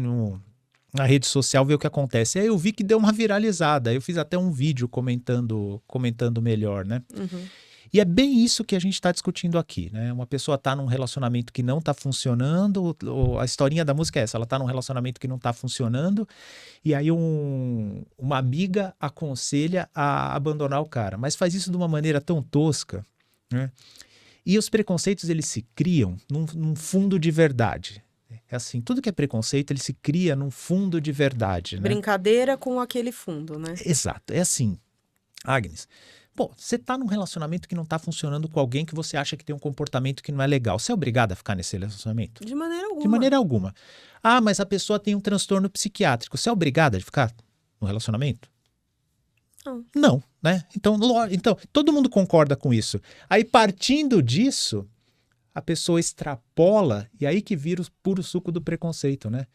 na rede social, ver o que acontece. Aí eu vi que deu uma viralizada. Eu fiz até um vídeo comentando melhor, né? E é bem isso que a gente está discutindo aqui, né? Uma pessoa está num relacionamento que não está funcionando, a historinha da música é essa, ela está num relacionamento que não está funcionando, e aí uma amiga aconselha a abandonar o cara, mas faz isso de uma maneira tão tosca, né? E os preconceitos, eles se criam num fundo de verdade. É assim, tudo que é preconceito, ele se cria num fundo de verdade, né? Brincadeira com aquele fundo, né? Exato, é assim, Agnes. Pô, você tá num relacionamento que não tá funcionando com alguém que você acha que tem um comportamento que não é legal. Você é obrigado a ficar nesse relacionamento? De maneira alguma. De maneira alguma. Ah, mas a pessoa tem um transtorno psiquiátrico. Você é obrigada a ficar no relacionamento? Não, né? Então, todo mundo concorda com isso. Aí, partindo disso, a pessoa extrapola e aí que vira o puro suco do preconceito, né?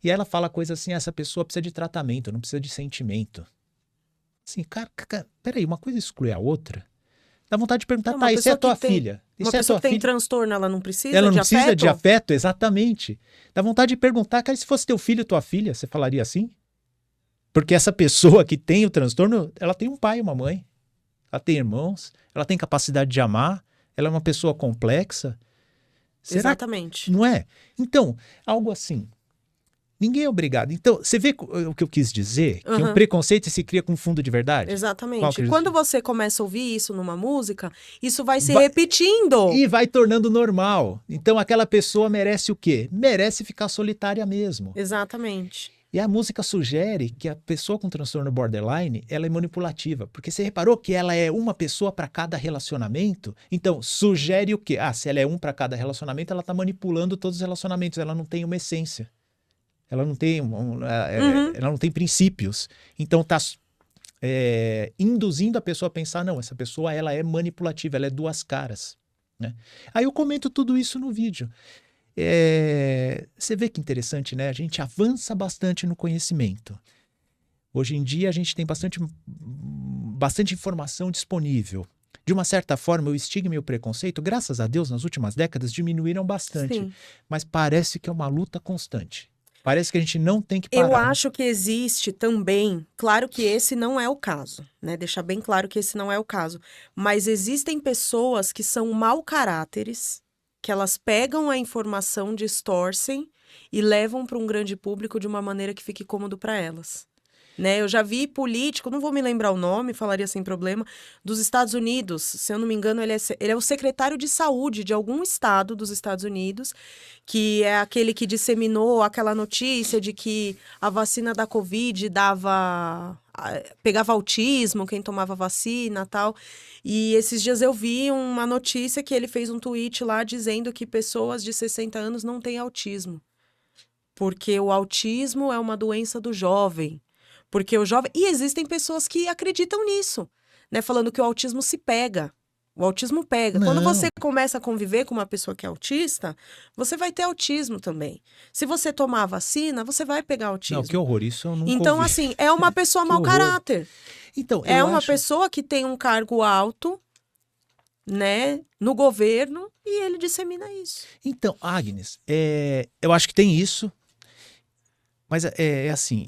E ela fala coisa assim, essa pessoa precisa de tratamento, não precisa de sentimento. Assim, cara, peraí, uma coisa exclui a outra. Dá vontade de perguntar, tá, isso é a tua filha? Uma pessoa que tem transtorno, ela não precisa de afeto? Ela não precisa de afeto, exatamente. Dá vontade de perguntar, cara, se fosse teu filho ou tua filha, você falaria assim? Porque essa pessoa que tem o transtorno, ela tem um pai e uma mãe. Ela tem irmãos, ela tem capacidade de amar, ela é uma pessoa complexa. Exatamente. Não é? Então, algo assim. Ninguém é obrigado. Então, você vê o que eu quis dizer? Que um preconceito se cria com fundo de verdade? Exatamente. Quando você começa a ouvir isso numa música, isso vai se repetindo. E vai tornando normal. Então, aquela pessoa merece o quê? Merece ficar solitária mesmo. Exatamente. E a música sugere que a pessoa com transtorno borderline, ela é manipulativa. Porque você reparou que ela é uma pessoa para cada relacionamento? Então, sugere o quê? Ah, se ela é um para cada relacionamento, ela está manipulando todos os relacionamentos. Ela não tem uma essência. Ela não tem, ela não tem princípios. Então, está induzindo a pessoa a pensar, não, essa pessoa ela é manipulativa, ela é duas caras. Né? Aí eu comento tudo isso no vídeo. Você vê que interessante, né? A gente avança bastante no conhecimento. Hoje em dia, a gente tem bastante informação disponível. De uma certa forma, o estigma e o preconceito, graças a Deus, nas últimas décadas, diminuíram bastante. Sim. Mas parece que é uma luta constante. Parece que a gente não tem que parar. Eu acho que existe também, claro que esse não é o caso, né? Deixar bem claro que esse não é o caso. Mas existem pessoas que são mau caráteres, que elas pegam a informação, distorcem e levam para um grande público de uma maneira que fique cômodo para elas. né? Eu já vi político, não vou me lembrar o nome, falaria sem problema, dos Estados Unidos. Se eu não me engano, ele é o secretário de saúde de algum estado dos Estados Unidos, que é aquele que disseminou aquela notícia de que a vacina da Covid pegava autismo, quem tomava vacina e tal. E esses dias eu vi uma notícia que ele fez um tweet lá dizendo que pessoas de 60 anos não têm autismo. Porque o autismo é uma doença do jovem. Porque o jovem... E existem pessoas que acreditam nisso, né? Falando que o autismo se pega. O autismo pega. Não. Quando você começa a conviver com uma pessoa que é autista, você vai ter autismo também. Se você tomar a vacina, você vai pegar autismo. Não, que horror, isso eu nunca Então, ouvi. assim, é uma pessoa mau caráter. Então, É eu uma acho... pessoa que tem um cargo alto, né, no governo, e ele dissemina isso. Então, Agnes, eu acho que tem isso, mas assim,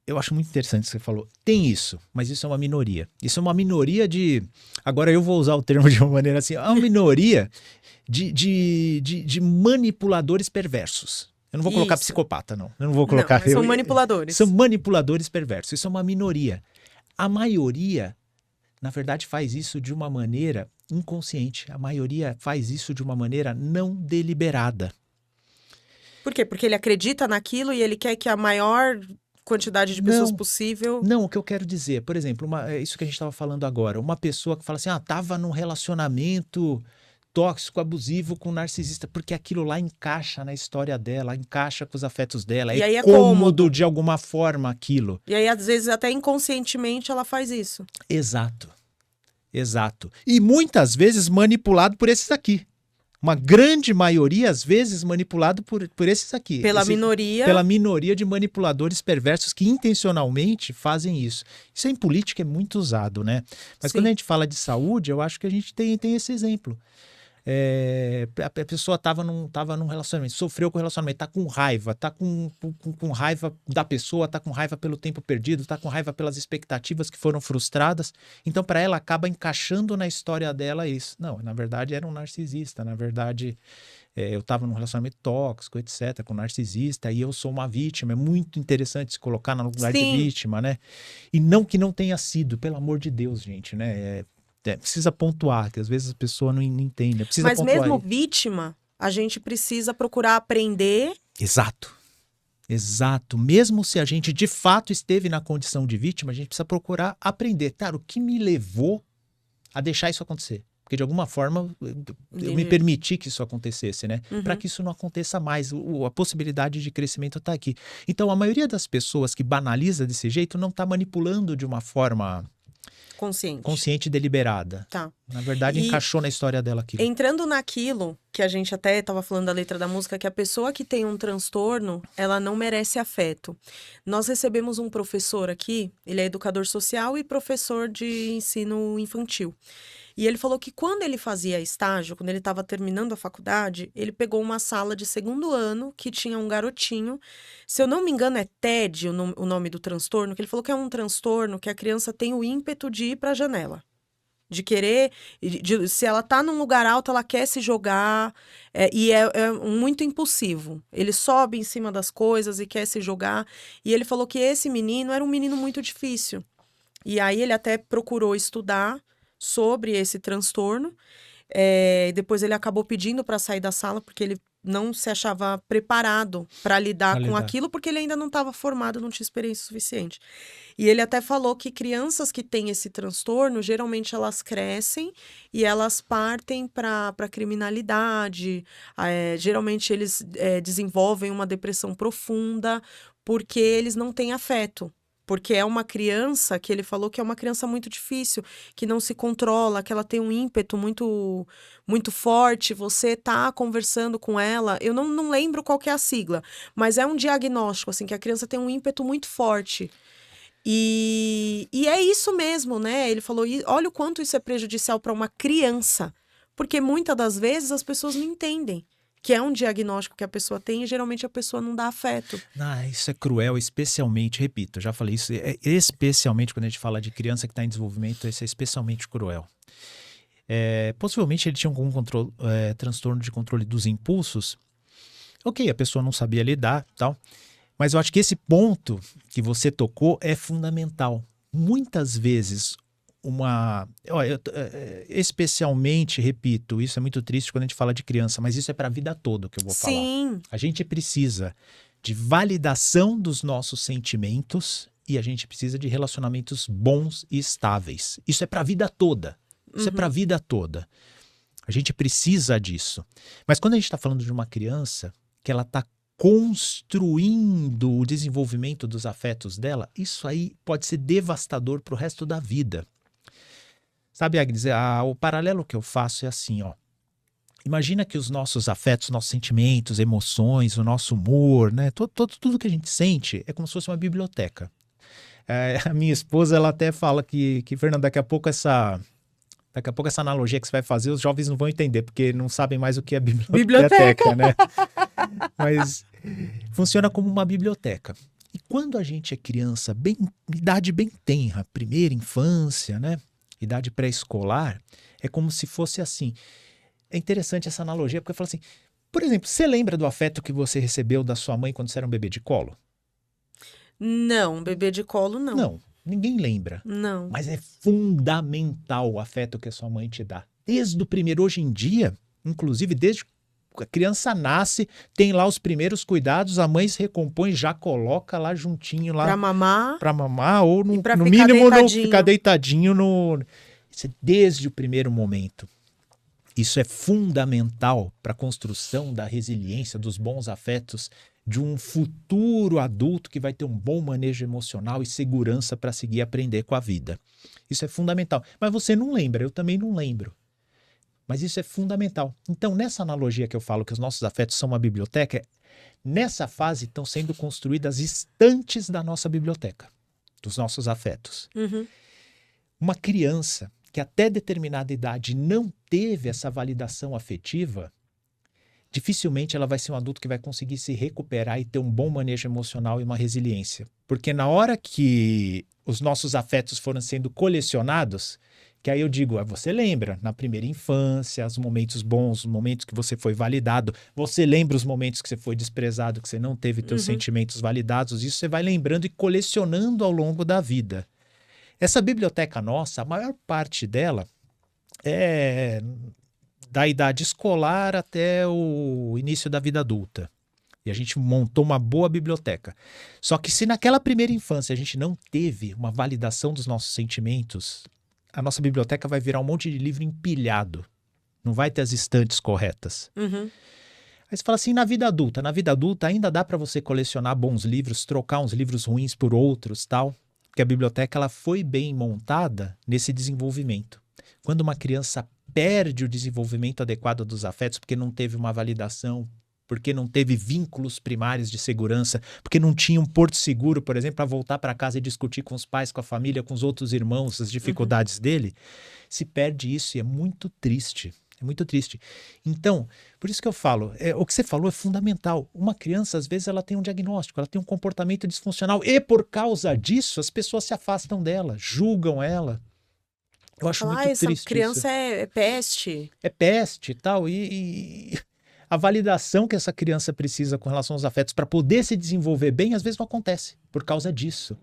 eu acho muito interessante o que você falou. Tem isso, mas isso é uma minoria. Isso é uma minoria de... Agora eu vou usar o termo de uma maneira assim, é uma minoria de manipuladores perversos. Eu não vou colocar Isso. psicopata, não. Eu não vou colocar... Não, mas são manipuladores. São manipuladores perversos. Isso é uma minoria. A maioria, na verdade, faz isso de uma maneira inconsciente. A maioria faz isso de uma maneira não deliberada. Por quê? Porque ele acredita naquilo e ele quer que a maior quantidade de pessoas possível... Não, o que eu quero dizer, por exemplo, isso que a gente estava falando agora, uma pessoa que fala assim, tava num relacionamento tóxico, abusivo com um narcisista, porque aquilo lá encaixa na história dela, encaixa com os afetos dela, E aí é cômodo cômodo. de alguma forma aquilo. E aí, às vezes, até inconscientemente, ela faz isso. Exato. E muitas vezes manipulado por esses aqui. Uma grande maioria, às vezes, manipulado por esses aqui. Pela minoria. Pela minoria de manipuladores perversos que intencionalmente fazem isso. Isso em política é muito usado, né? Mas Sim. quando a gente fala de saúde, eu acho que a gente tem esse exemplo. A pessoa estava num relacionamento, sofreu com o relacionamento, está com raiva, está com raiva da pessoa, está com raiva pelo tempo perdido, está com raiva pelas expectativas que foram frustradas. Então, para ela, acaba encaixando na história dela isso. Não, na verdade, era um narcisista. Na verdade, eu estava num relacionamento tóxico, etc., com um narcisista, e eu sou uma vítima. É muito interessante se colocar no lugar de vítima, né? E não que não tenha sido, pelo amor de Deus, gente, né? Precisa pontuar, que às vezes a pessoa não entende. Mas mesmo vítima, a gente precisa procurar aprender. Exato. Mesmo se a gente de fato esteve na condição de vítima, a gente precisa procurar aprender. Cara, o que me levou a deixar isso acontecer? Porque de alguma forma eu me permiti que isso acontecesse, né? Para que isso não aconteça mais. A possibilidade de crescimento está aqui. Então, a maioria das pessoas que banaliza desse jeito não está manipulando de uma forma... consciente e deliberada. Tá. Na verdade, encaixou na história dela aquilo. Entrando naquilo que a gente até estava falando da letra da música, que a pessoa que tem um transtorno, ela não merece afeto. Nós recebemos um professor aqui, ele é educador social e professor de ensino infantil. E ele falou que quando ele fazia estágio, quando ele estava terminando a faculdade, ele pegou uma sala de segundo ano que tinha um garotinho. Se eu não me engano, é TED o nome do transtorno, que ele falou que é um transtorno que a criança tem o ímpeto de ir para a janela. De querer... se ela tá num lugar alto, ela quer se jogar. E é muito impulsivo. Ele sobe em cima das coisas e quer se jogar. E ele falou que esse menino era um menino muito difícil. E aí ele até procurou estudar sobre esse transtorno. Depois ele acabou pedindo para sair da sala, porque ele não se achava preparado para lidar com aquilo, porque ele ainda não estava formado, não tinha experiência suficiente. E ele até falou que crianças que têm esse transtorno, geralmente elas crescem e elas partem para criminalidade. Geralmente eles desenvolvem uma depressão profunda, porque eles não têm afeto. Porque é uma criança que ele falou que é uma criança muito difícil, que não se controla, que ela tem um ímpeto muito, muito forte. Você tá conversando com ela, eu não lembro qual que é a sigla, mas é um diagnóstico, assim, que a criança tem um ímpeto muito forte. E é isso mesmo, né? Ele falou, olha o quanto isso é prejudicial para uma criança, porque muitas das vezes as pessoas não entendem que é um diagnóstico que a pessoa tem e geralmente a pessoa não dá afeto. Isso é cruel, especialmente, repito, eu já falei isso, especialmente quando a gente fala de criança que está em desenvolvimento, isso é especialmente cruel. Possivelmente ele tinha algum transtorno de controle dos impulsos. Ok, a pessoa não sabia lidar, tal. Mas eu acho que esse ponto que você tocou é fundamental. Muitas vezes, especialmente, repito, isso é muito triste quando a gente fala de criança, mas isso é para a vida toda que eu vou falar. Sim. A gente precisa de validação dos nossos sentimentos e a gente precisa de relacionamentos bons e estáveis. Isso é para a vida toda. Isso é para a vida toda. A gente precisa disso. Mas quando a gente está falando de uma criança que ela está construindo o desenvolvimento dos afetos dela, isso aí pode ser devastador para o resto da vida. Sabe, Agnes, o paralelo que eu faço é assim, ó. Imagina que os nossos afetos, nossos sentimentos, emoções, o nosso humor, né? Tudo que a gente sente é como se fosse uma biblioteca. A minha esposa, ela até fala que Fernando, daqui a pouco essa analogia que você vai fazer, os jovens não vão entender, porque não sabem mais o que é biblioteca, né? Mas funciona como uma biblioteca. E quando a gente é criança, idade bem tenra, primeira infância, né? Idade pré-escolar, é como se fosse assim. É interessante essa analogia, porque eu falo assim, por exemplo, você lembra do afeto que você recebeu da sua mãe quando você era um bebê de colo? Não, bebê de colo, não. Não, ninguém lembra. Não. Mas é fundamental o afeto que a sua mãe te dá. Desde o primeiro, hoje em dia, inclusive desde que a criança nasce, tem lá os primeiros cuidados, a mãe se recompõe, já coloca lá juntinho lá Pra mamar. Ou no mínimo ficar deitadinho Isso é desde o primeiro momento. Isso é fundamental para a construção da resiliência, dos bons afetos, de um futuro adulto que vai ter um bom manejo emocional e segurança para seguir aprender com a vida. Isso é fundamental. Mas você não lembra, eu também não lembro. Mas isso é fundamental. Então, nessa analogia que eu falo que os nossos afetos são uma biblioteca, nessa fase estão sendo construídas estantes da nossa biblioteca, dos nossos afetos. Uhum. Uma criança que até determinada idade não teve essa validação afetiva, dificilmente ela vai ser um adulto que vai conseguir se recuperar e ter um bom manejo emocional e uma resiliência. Porque na hora que os nossos afetos foram sendo colecionados, que aí eu digo, você lembra, na primeira infância, os momentos bons, os momentos que você foi validado, você lembra os momentos que você foi desprezado, que você não teve teus sentimentos validados, isso você vai lembrando e colecionando ao longo da vida. Essa biblioteca nossa, a maior parte dela é da idade escolar até o início da vida adulta. E a gente montou uma boa biblioteca. Só que se naquela primeira infância a gente não teve uma validação dos nossos sentimentos, a nossa biblioteca vai virar um monte de livro empilhado. Não vai ter as estantes corretas. Uhum. Aí você fala assim, na vida adulta ainda dá para você colecionar bons livros, trocar uns livros ruins por outros, tal. Porque a biblioteca ela foi bem montada nesse desenvolvimento. Quando uma criança perde o desenvolvimento adequado dos afetos porque não teve uma validação, porque não teve vínculos primários de segurança, porque não tinha um porto seguro, por exemplo, para voltar para casa e discutir com os pais, com a família, com os outros irmãos, as dificuldades dele, se perde isso e é muito triste. É muito triste. Então, por isso que eu falo, o que você falou é fundamental. Uma criança, às vezes, ela tem um diagnóstico, ela tem um comportamento disfuncional e, por causa disso, as pessoas se afastam dela, julgam ela. Eu acho muito triste essa criança é peste. É peste e tal. E a validação que essa criança precisa com relação aos afetos para poder se desenvolver bem, às vezes não acontece por causa disso.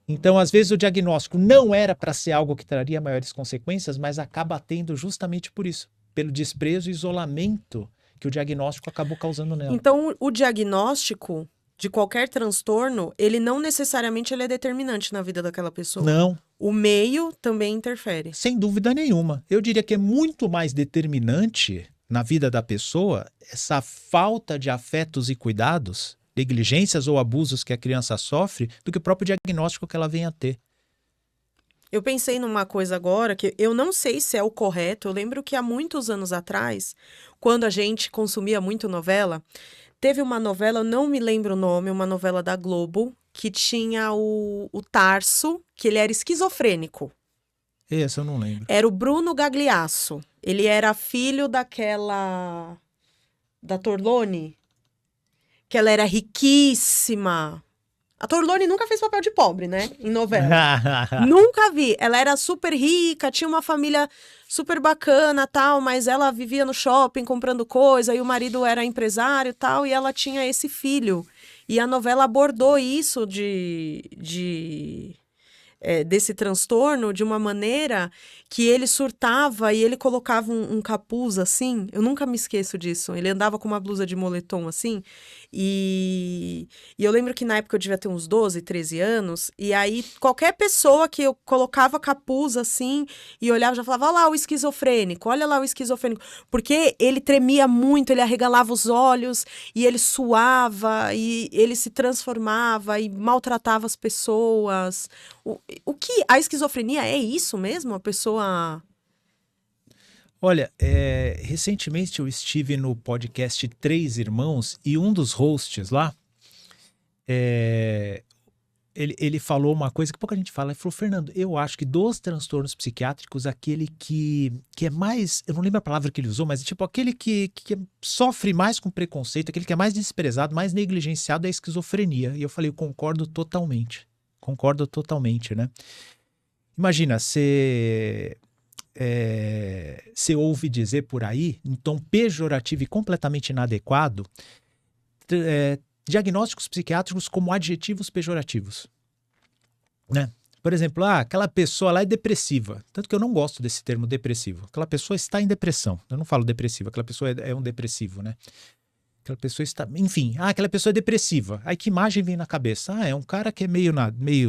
Então, às vezes, o diagnóstico não era para ser algo que traria maiores consequências, mas acaba tendo justamente por isso, pelo desprezo e isolamento que o diagnóstico acabou causando nela. Então, o diagnóstico de qualquer transtorno, ele não necessariamente ele é determinante na vida daquela pessoa. Não. O meio também interfere. Sem dúvida nenhuma. Eu diria que é muito mais determinante na vida da pessoa essa falta de afetos e cuidados, negligências ou abusos que a criança sofre, do que o próprio diagnóstico que ela vem a ter. Eu pensei numa coisa agora que eu não sei se é o correto. Eu lembro que há muitos anos atrás, quando a gente consumia muito novela, teve uma novela, eu não me lembro o nome, uma novela da Globo, que tinha o Tarso, que ele era esquizofrênico. Esse eu não lembro. Era o Bruno Gagliasso. Ele era filho daquela... da Torlone, que ela era riquíssima. A Torlone nunca fez papel de pobre, né? Em novela. Nunca vi. Ela era super rica, tinha uma família super bacana, tal, mas ela vivia no shopping comprando coisa e o marido era empresário, tal, e ela tinha esse filho E a novela abordou isso desse transtorno de uma maneira que ele surtava e ele colocava um capuz assim. Eu nunca me esqueço disso. Ele andava com uma blusa de moletom assim. E eu lembro que na época eu devia ter uns 12, 13 anos. E aí qualquer pessoa que eu colocava capuz assim e olhava já falava: olha lá o esquizofrênico, olha lá o esquizofrênico. Porque ele tremia muito, ele arregalava os olhos e ele suava e ele se transformava e maltratava as pessoas. O que a esquizofrenia é isso mesmo? A pessoa. Olha, recentemente eu estive no podcast Três Irmãos e um dos hosts lá, ele falou uma coisa que pouca gente fala. Ele falou: Fernando, eu acho que dos transtornos psiquiátricos, aquele que é mais, eu não lembro a palavra que ele usou, mas tipo aquele que sofre mais com preconceito, aquele que é mais desprezado, mais negligenciado é a esquizofrenia. E eu falei: eu concordo totalmente, né? Imagina, você ouve dizer por aí, em tom pejorativo e completamente inadequado, diagnósticos psiquiátricos como adjetivos pejorativos, né? Por exemplo, aquela pessoa lá é depressiva. Tanto que eu não gosto desse termo depressivo. Aquela pessoa está em depressão. Eu não falo depressivo, aquela pessoa é um depressivo, né? Aquela pessoa está... Enfim, aquela pessoa é depressiva. Aí que imagem vem na cabeça? É um cara que é meio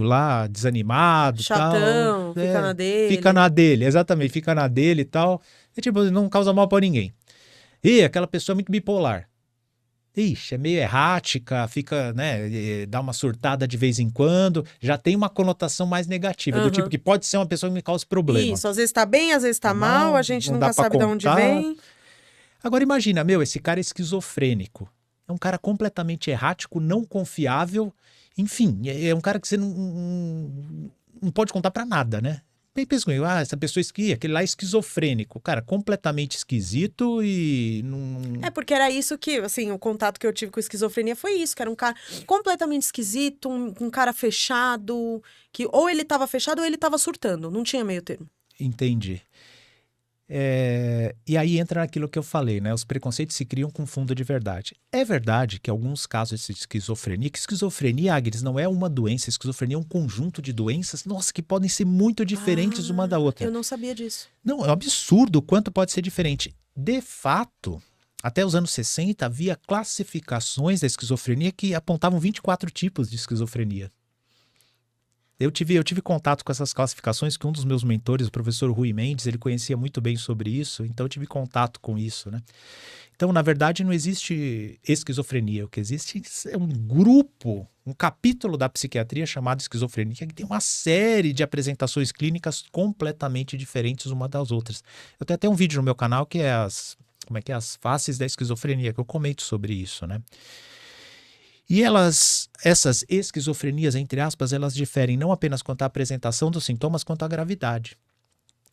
lá desanimado, Chatão, tal. fica na dele. Fica na dele, exatamente, fica na dele e tal. É tipo, não causa mal pra ninguém. E aquela pessoa é muito bipolar. Ixi, é meio errática, fica, né, dá uma surtada de vez em quando, já tem uma conotação mais negativa, do tipo que pode ser uma pessoa que me causa problema. Isso, às vezes tá bem, às vezes tá mal, a gente não nunca dá pra sabe de onde contar. vem. Agora imagina, esse cara é esquizofrênico, é um cara completamente errático, não confiável, enfim, é um cara que você não pode contar pra nada, né? Bem, pensa comigo, essa pessoa aquele lá é esquizofrênico, cara, completamente esquisito e não... Porque era isso que, assim, o contato que eu tive com esquizofrenia foi isso, que era um cara completamente esquisito, um cara fechado, que ou ele tava fechado ou ele tava surtando, não tinha meio termo. Entendi. E aí entra naquilo que eu falei, né? Os preconceitos se criam com fundo de verdade. É verdade que alguns casos de esquizofrenia, Agnes, não é uma doença, esquizofrenia é um conjunto de doenças, nossa, que podem ser muito diferentes uma da outra. Eu não sabia disso. Não, é um absurdo o quanto pode ser diferente. De fato, até os anos 60 havia classificações da esquizofrenia que apontavam 24 tipos de esquizofrenia. Eu tive contato com essas classificações que um dos meus mentores, o professor Rui Mendes, ele conhecia muito bem sobre isso, então eu tive contato com isso, né? Então, na verdade, não existe esquizofrenia. O que existe é um grupo, um capítulo da psiquiatria chamado esquizofrenia, que tem uma série de apresentações clínicas completamente diferentes uma das outras. Eu tenho até um vídeo no meu canal que é as faces da esquizofrenia, que eu comento sobre isso, né? E essas esquizofrenias, entre aspas, elas diferem não apenas quanto à apresentação dos sintomas, quanto à gravidade.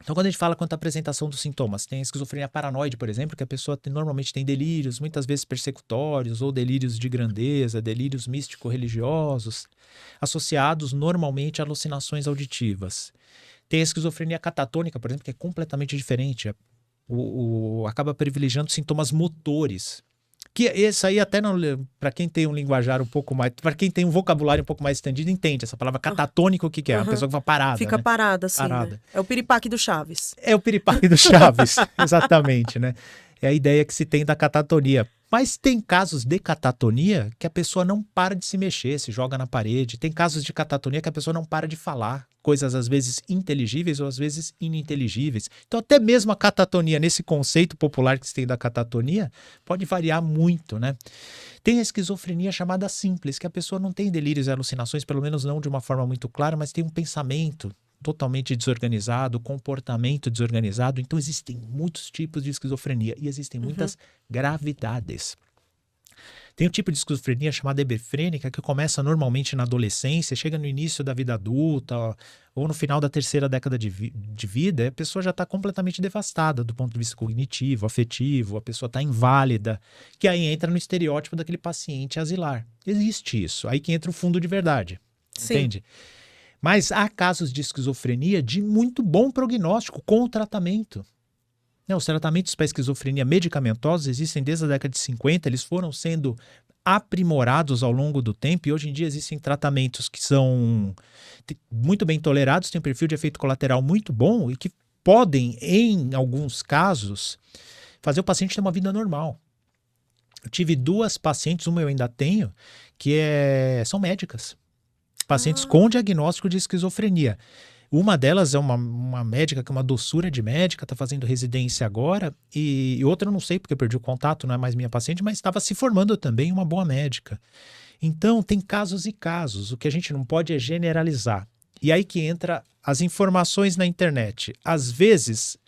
Então, quando a gente fala quanto à apresentação dos sintomas, tem a esquizofrenia paranoide, por exemplo, que a pessoa normalmente tem delírios, muitas vezes persecutórios, ou delírios de grandeza, delírios místico-religiosos, associados normalmente a alucinações auditivas. Tem a esquizofrenia catatônica, por exemplo, que é completamente diferente. Acaba privilegiando sintomas motores. Que isso aí até para quem tem um linguajar um pouco mais, para quem tem um vocabulário um pouco mais estendido, entende essa palavra catatônico, o que é? Uma pessoa que fica parada, fica, né? Parada, assim, parada. Né? É o piripaque do Chaves. É o piripaque do Chaves, exatamente, né? É a ideia que se tem da catatonia. Mas tem casos de catatonia que a pessoa não para de se mexer, se joga na parede. Tem casos de catatonia que a pessoa não para de falar, coisas às vezes inteligíveis ou às vezes ininteligíveis. Então até mesmo a catatonia, nesse conceito popular que se tem da catatonia, pode variar muito, né? Tem a esquizofrenia chamada simples, que a pessoa não tem delírios e alucinações, pelo menos não de uma forma muito clara, mas tem um pensamento totalmente desorganizado, comportamento desorganizado. Então existem muitos tipos de esquizofrenia e existem muitas gravidades. Tem um tipo de esquizofrenia chamada hebefrênica que começa normalmente na adolescência, chega no início da vida adulta ou no final da terceira década de vida, e a pessoa já está completamente devastada do ponto de vista cognitivo, afetivo, a pessoa está inválida, que aí entra no estereótipo daquele paciente asilar. Existe isso, aí que entra o fundo de verdade, entende? Mas há casos de esquizofrenia de muito bom prognóstico com o tratamento. Os tratamentos para esquizofrenia medicamentosos existem desde a década de 50, eles foram sendo aprimorados ao longo do tempo, e hoje em dia existem tratamentos que são muito bem tolerados, têm um perfil de efeito colateral muito bom e que podem, em alguns casos, fazer o paciente ter uma vida normal. Eu tive 2 pacientes, uma eu ainda tenho, que são médicas. Pacientes com diagnóstico de esquizofrenia. Uma delas é uma médica que é uma doçura de médica, está fazendo residência agora, e outra eu não sei porque eu perdi o contato, não é mais minha paciente, mas estava se formando também uma boa médica. Então tem casos e casos, o que a gente não pode é generalizar. E aí que entra as informações na internet. Às vezes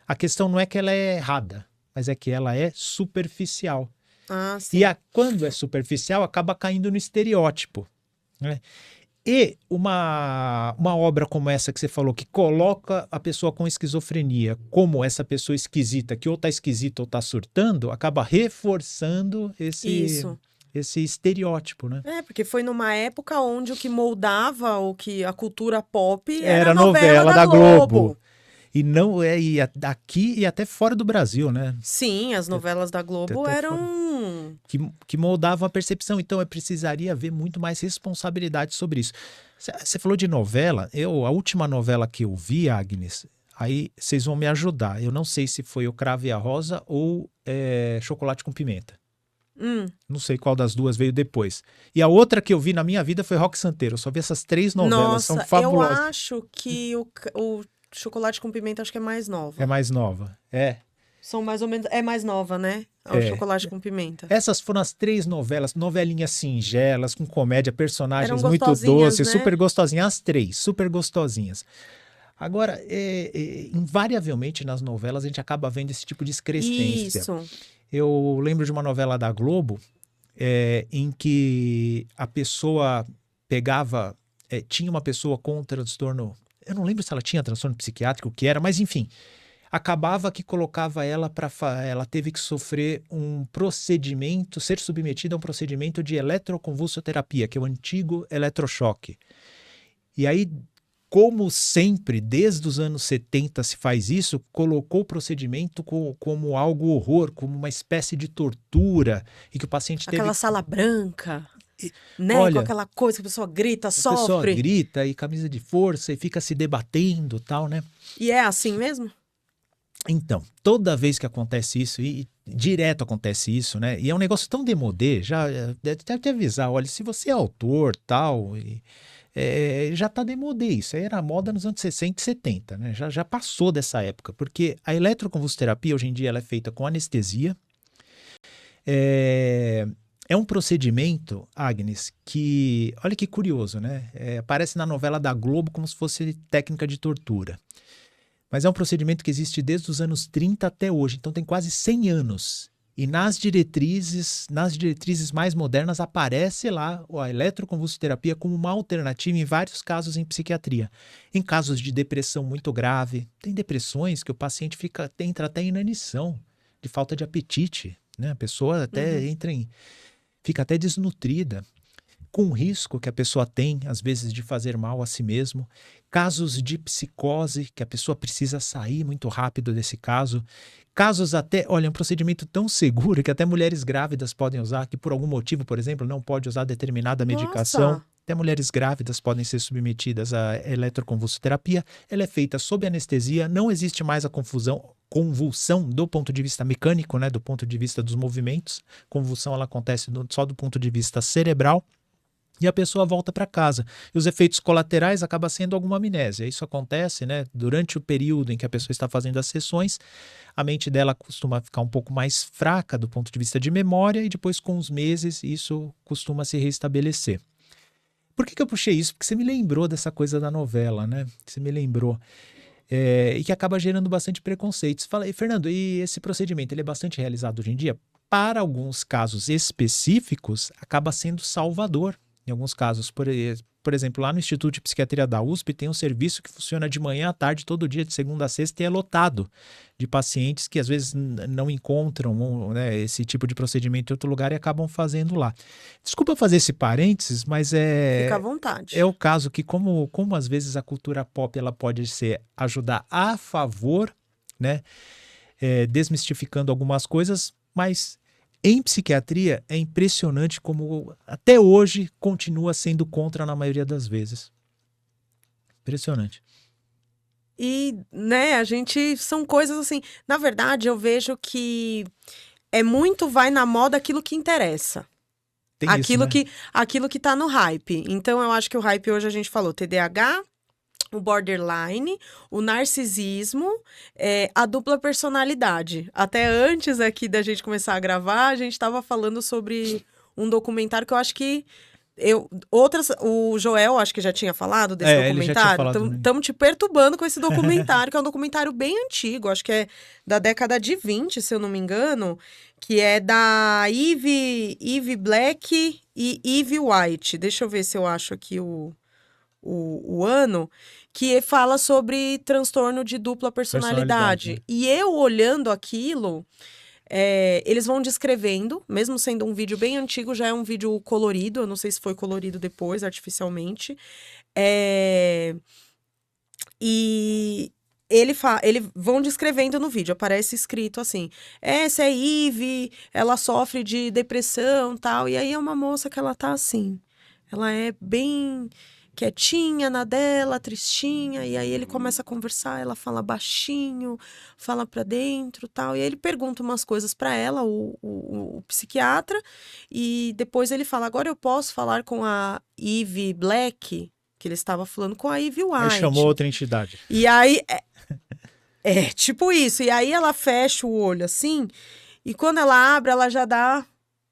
a questão não é que ela é errada, mas é que ela é superficial. Sim. E quando é superficial acaba caindo no estereótipo, né? E uma obra como essa que você falou, que coloca a pessoa com esquizofrenia como essa pessoa esquisita, que ou tá esquisita ou tá surtando, acaba reforçando esse estereótipo, né? Porque foi numa época onde o que moldava a cultura pop Era a novela da Globo. Globo. E não aqui e até fora do Brasil, né? Sim, as novelas da Globo Até eram... Que moldavam a percepção. Então, eu precisaria haver muito mais responsabilidade sobre isso. Você falou de novela. A última novela que eu vi, Agnes, aí vocês vão me ajudar. Eu não sei se foi o Cravo e a Rosa ou Chocolate com Pimenta. Não sei qual das duas veio depois. E a outra que eu vi na minha vida foi Roque Santeiro. Eu só vi essas 3 novelas, são fabulosas. Eu acho que o Chocolate com Pimenta acho que é mais nova. É mais nova, São mais ou menos... É mais nova, né? O Chocolate com Pimenta. Essas foram as 3 novelas, novelinhas singelas, com comédia, personagens Eram muito gostosinhas, doces, né? super gostosinhas. As 3, super gostosinhas. Agora, invariavelmente nas novelas a gente acaba vendo esse tipo de excrescência. Isso. Eu lembro de uma novela da Globo em que a pessoa pegava... tinha uma pessoa com um transtorno... Eu não lembro se ela tinha transtorno psiquiátrico, o que era, mas enfim... Acabava que colocava ela ela teve que sofrer um procedimento, ser submetida a um procedimento de eletroconvulsoterapia, que é o antigo eletrochoque. E aí, como sempre, desde os anos 70 se faz isso, colocou o procedimento como algo horror, como uma espécie de tortura, e que o paciente teve... Aquela sala branca, né? Olha, com aquela coisa que a pessoa grita, sofre. A pessoa grita e camisa de força e fica se debatendo e tal, né? E é assim mesmo? Então, toda vez que acontece isso, e direto acontece isso, né? E é um negócio tão demodê, já deve te avisar, olha, se você é autor, tal, já tá demodê isso. Aí era moda nos anos 60 e 70, né? Já passou dessa época, porque a eletroconvulsoterapia hoje em dia ela é feita com anestesia. É um procedimento, Agnes, que, olha que curioso, né? Aparece na novela da Globo como se fosse técnica de tortura. Mas é um procedimento que existe desde os anos 30 até hoje, então tem quase 100 anos. E nas diretrizes mais modernas aparece lá a eletroconvulsoterapia como uma alternativa em vários casos em psiquiatria. Em casos de depressão muito grave, tem depressões que o paciente entra até em inanição, de falta de apetite, né? A pessoa até fica até desnutrida, com o risco que a pessoa tem, às vezes, de fazer mal a si mesmo. Casos de psicose, que a pessoa precisa sair muito rápido desse caso. Casos até, olha, um procedimento tão seguro que até mulheres grávidas podem usar, que por algum motivo, por exemplo, não pode usar determinada medicação. Nossa. Até mulheres grávidas podem ser submetidas à eletroconvulsoterapia. Ela é feita sob anestesia, não existe mais a convulsão do ponto de vista mecânico, né, do ponto de vista dos movimentos. Convulsão ela acontece só do ponto de vista cerebral. E a pessoa volta para casa. E os efeitos colaterais acabam sendo alguma amnésia. Isso acontece, né? Durante o período em que a pessoa está fazendo as sessões, a mente dela costuma ficar um pouco mais fraca do ponto de vista de memória e depois, com os meses, isso costuma se restabelecer. Por que eu puxei isso? Porque você me lembrou dessa coisa da novela, né? Você me lembrou. E que acaba gerando bastante preconceitos. Fala aí, Fernando, e esse procedimento ele é bastante realizado hoje em dia? Para alguns casos específicos, acaba sendo salvador. Em alguns casos, por exemplo, lá no Instituto de Psiquiatria da USP tem um serviço que funciona de manhã à tarde, todo dia, de segunda a sexta, e é lotado de pacientes que às vezes não encontram, né, esse tipo de procedimento em outro lugar e acabam fazendo lá. Desculpa fazer esse parênteses, mas Fica à vontade. É o caso que, como às vezes a cultura pop ela pode ajudar a favor, né, desmistificando algumas coisas, mas em psiquiatria é impressionante como até hoje continua sendo contra na maioria das vezes. Impressionante. E, né, a gente, são coisas assim, na verdade eu vejo que é muito vai na moda aquilo que interessa. Tem Aquilo isso, né? aquilo que tá no hype. Então, eu acho que o hype hoje a gente falou TDAH, o borderline, o narcisismo, a dupla personalidade. Até antes aqui da gente começar a gravar, a gente estava falando sobre um documentário que eu acho que o Joel, acho que já tinha falado desse Ele já tinha documentário. falado também. Estamos te perturbando com esse documentário, que é um documentário bem antigo, acho que é da década de 20, se eu não me engano, que é da Eve Black e Eve White. Deixa eu ver se eu acho aqui o ano, que fala sobre transtorno de dupla personalidade. Personalidade, E eu olhando aquilo, eles vão descrevendo, mesmo sendo um vídeo bem antigo, já é um vídeo colorido, eu não sei se foi colorido depois, artificialmente. E ele vão descrevendo no vídeo, aparece escrito assim: essa é Eve, ela sofre de depressão tal. E aí é uma moça que ela tá assim. Ela é bem quietinha na dela, tristinha, e aí ele começa a conversar, ela fala baixinho, fala pra dentro, tal, e aí ele pergunta umas coisas pra ela, o psiquiatra, e depois ele fala, agora eu posso falar com a Eve Black, que ele estava falando com a Eve White. Aí chamou outra entidade. E aí, tipo isso, e aí ela fecha o olho assim, e quando ela abre, ela já dá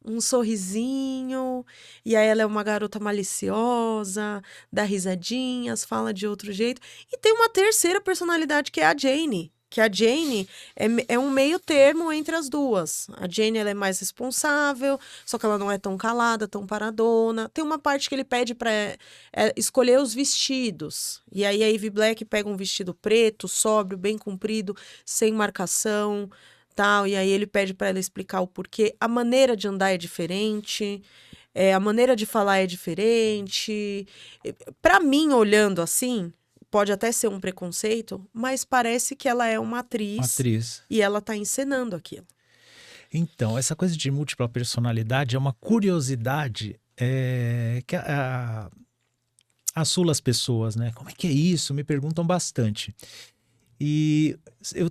um sorrisinho, e aí ela é uma garota maliciosa, dá risadinhas, fala de outro jeito. E tem uma terceira personalidade que é a Jane, que a Jane é um meio termo entre as duas. A Jane, ela é mais responsável, só que ela não é tão calada, tão paradona. Tem uma parte que ele pede para escolher os vestidos. E aí a Eve Black pega um vestido preto, sóbrio, bem comprido, sem marcação, tal, e aí ele pede para ela explicar o porquê. A maneira de andar é diferente, a maneira de falar é diferente. Para mim, olhando assim, pode até ser um preconceito, mas parece que ela é uma atriz. E ela tá encenando aquilo. Então, essa coisa de múltipla personalidade é uma curiosidade que assula as pessoas, né? Como é que é isso? Me perguntam bastante. E eu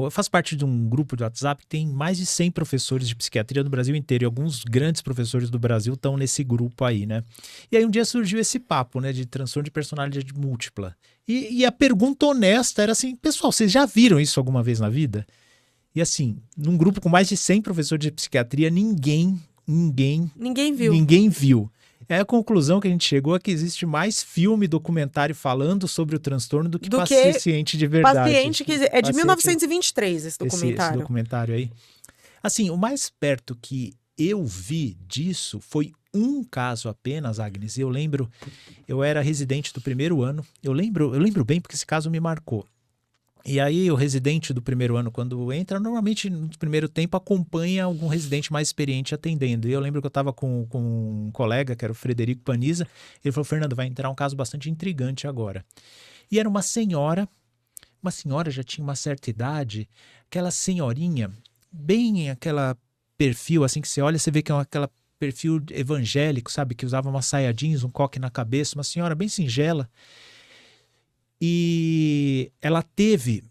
faço parte de um grupo de WhatsApp que tem mais de 100 professores de psiquiatria no Brasil inteiro, e alguns grandes professores do Brasil estão nesse grupo aí, né? E aí um dia surgiu esse papo, né, de transtorno de personalidade múltipla. E a pergunta honesta era assim, pessoal, vocês já viram isso alguma vez na vida? E assim, num grupo com mais de 100 professores de psiquiatria, ninguém viu. A conclusão que a gente chegou é que existe mais filme, documentário falando sobre o transtorno do que paciente de verdade. Paciente que é de 1923 esse documentário. Esse documentário aí. Assim, o mais perto que eu vi disso foi um caso apenas, Agnes. Eu era residente do primeiro ano. Eu lembro bem porque esse caso me marcou. E aí o residente do primeiro ano, quando entra, normalmente no primeiro tempo acompanha algum residente mais experiente atendendo. E eu lembro que eu estava com um colega, que era o Frederico Paniza, ele falou, Fernando, vai entrar um caso bastante intrigante agora. E era uma senhora já tinha uma certa idade, aquela senhorinha, bem aquela perfil, assim que você olha, você vê que é aquela perfil evangélico, sabe, que usava umas saia jeans, um coque na cabeça, uma senhora bem singela. E ela teve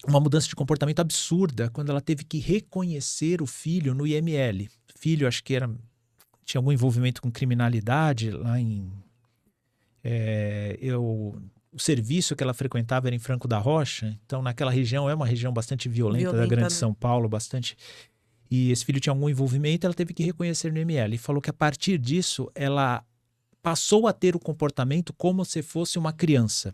uma mudança de comportamento absurda quando ela teve que reconhecer o filho no IML. O filho, acho que tinha algum envolvimento com criminalidade lá o serviço que ela frequentava era em Franco da Rocha, então naquela região é uma região bastante violenta da Grande São Paulo, bastante. E esse filho tinha algum envolvimento, ela teve que reconhecer no IML. E falou que a partir disso ela passou a ter o comportamento como se fosse uma criança.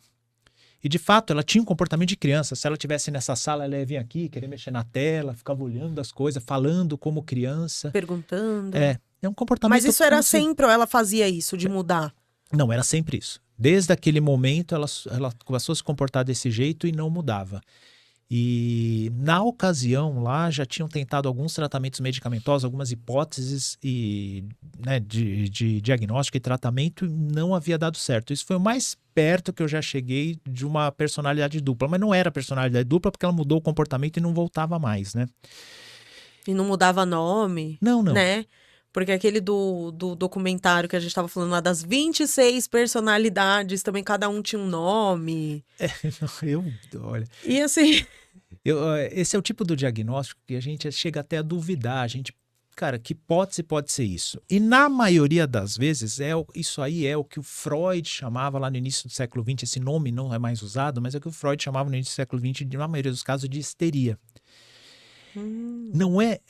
E, de fato, ela tinha um comportamento de criança. Se ela estivesse nessa sala, ela ia vir aqui, querer mexer na tela, ficava olhando as coisas, falando como criança. Perguntando. É um comportamento... Mas isso era sempre ou ela fazia isso, de mudar? Não, era sempre isso. Desde aquele momento, ela começou a se comportar desse jeito e não mudava. E, na ocasião, lá já tinham tentado alguns tratamentos medicamentosos, algumas hipóteses de diagnóstico e tratamento, e não havia dado certo. Isso foi o mais perto que eu já cheguei de uma personalidade dupla. Mas não era personalidade dupla porque ela mudou o comportamento e não voltava mais, né? E não mudava nome, Não, não. né? Porque aquele do documentário que a gente tava falando lá das 26 personalidades, também cada um tinha um nome. Olha, E assim, esse é o tipo do diagnóstico que a gente chega até a duvidar. A gente, cara, que hipótese pode ser isso? E na maioria das vezes, isso aí é o que o Freud chamava lá no início do século XX. Esse nome não é mais usado, mas é o que o Freud chamava no início do século XX, na maioria dos casos, de histeria. Não é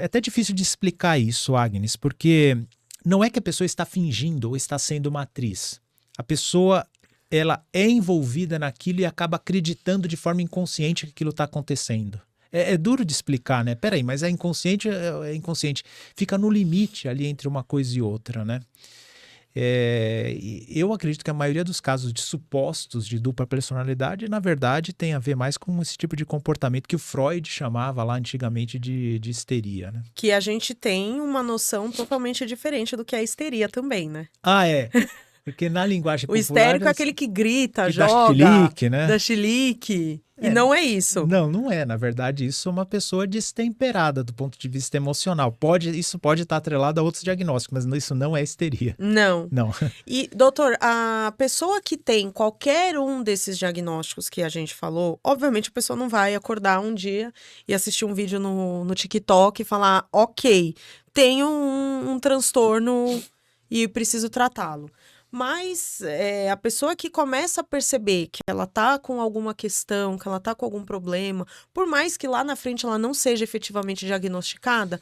até difícil de explicar isso, Agnes, porque não é que a pessoa está fingindo ou está sendo uma atriz. A pessoa, ela é envolvida naquilo e acaba acreditando de forma inconsciente que aquilo está acontecendo. É duro de explicar, né? Peraí, mas é inconsciente, é inconsciente. Fica no limite ali entre uma coisa e outra, né? Eu acredito que a maioria dos casos de supostos de dupla personalidade, na verdade, tem a ver mais com esse tipo de comportamento que o Freud chamava lá antigamente de histeria, né? que a gente tem uma noção totalmente diferente do que é histeria também, né? É. Porque na linguagem O popular... histérico é aquele que grita, que dá joga, chilique, né? dá chilique. E não é isso. Não é. Na verdade, isso é uma pessoa destemperada do ponto de vista emocional. Isso pode estar atrelado a outros diagnósticos, mas isso não é histeria. Não. Não. E, doutor, a pessoa que tem qualquer um desses diagnósticos que a gente falou, obviamente a pessoa não vai acordar um dia e assistir um vídeo no TikTok e falar, ok, tenho um transtorno e preciso tratá-lo. Mas a pessoa que começa a perceber que ela tá com alguma questão, que ela tá com algum problema, por mais que lá na frente ela não seja efetivamente diagnosticada,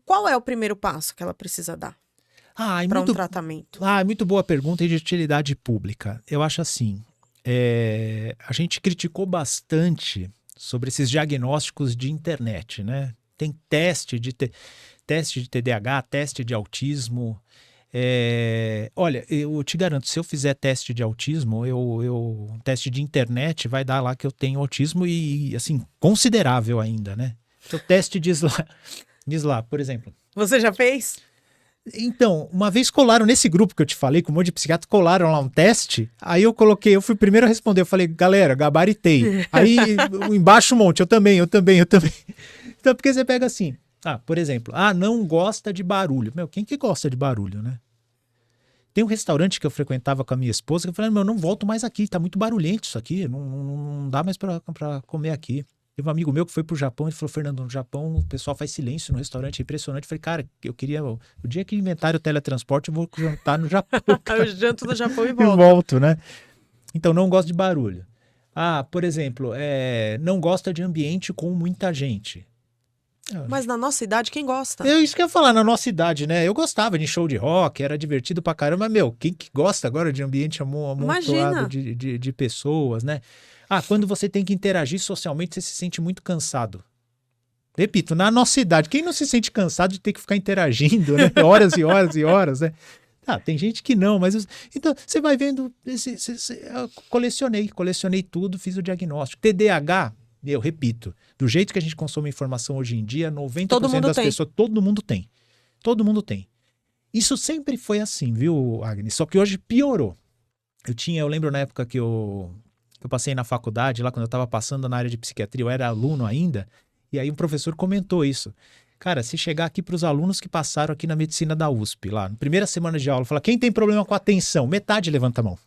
qual é o primeiro passo que ela precisa dar para um tratamento? Muito boa pergunta e de utilidade pública. Eu acho assim, a gente criticou bastante sobre esses diagnósticos de internet, né? Tem teste de TDAH, teste de autismo... olha, eu te garanto, se eu fizer teste de autismo, teste de internet vai dar lá que eu tenho autismo e, assim, considerável ainda, né? Então, o teste diz lá, por exemplo. Você já fez? Então, uma vez colaram nesse grupo que eu te falei, com um monte de psiquiatras, colaram lá um teste, aí eu fui o primeiro a responder, eu falei, galera, gabaritei. Aí, embaixo um monte, eu também. Então, porque você pega assim... por exemplo, não gosta de barulho. Meu, quem que gosta de barulho, né? Tem um restaurante que eu frequentava com a minha esposa que eu falei, não volto mais aqui, tá muito barulhento isso aqui, não dá mais pra comer aqui. Teve um amigo meu que foi pro Japão e falou, Fernando, no Japão o pessoal faz silêncio no restaurante, é impressionante. Eu falei, cara, eu queria, o dia que inventarem o teletransporte eu vou jantar no Japão. Eu janto no Japão e volto. Eu volto, né? Então, não gosto de barulho. Por exemplo, não gosta de ambiente com muita gente. Mas na nossa idade, quem gosta? Isso que eu ia falar, na nossa idade, né? Eu gostava de show de rock, era divertido pra caramba. Mas, quem que gosta agora de ambiente amontoado de pessoas, né? Quando você tem que interagir socialmente, você se sente muito cansado. Repito, na nossa idade, quem não se sente cansado de ter que ficar interagindo, né? Horas e horas e horas, né? Tem gente que não, mas... Então, você vai vendo... Eu colecionei tudo, fiz o diagnóstico. TDAH... Eu repito, do jeito que a gente consome informação hoje em dia, 90% das pessoas, todo mundo tem. Todo mundo tem. Isso sempre foi assim, viu, Agnes? Só que hoje piorou. Eu lembro na época que eu passei na faculdade, lá quando eu estava passando na área de psiquiatria, eu era aluno ainda, e aí um professor comentou isso. Cara, se chegar aqui para os alunos que passaram aqui na medicina da USP, lá, na primeira semana de aula, falar, quem tem problema com atenção? Metade levanta a mão.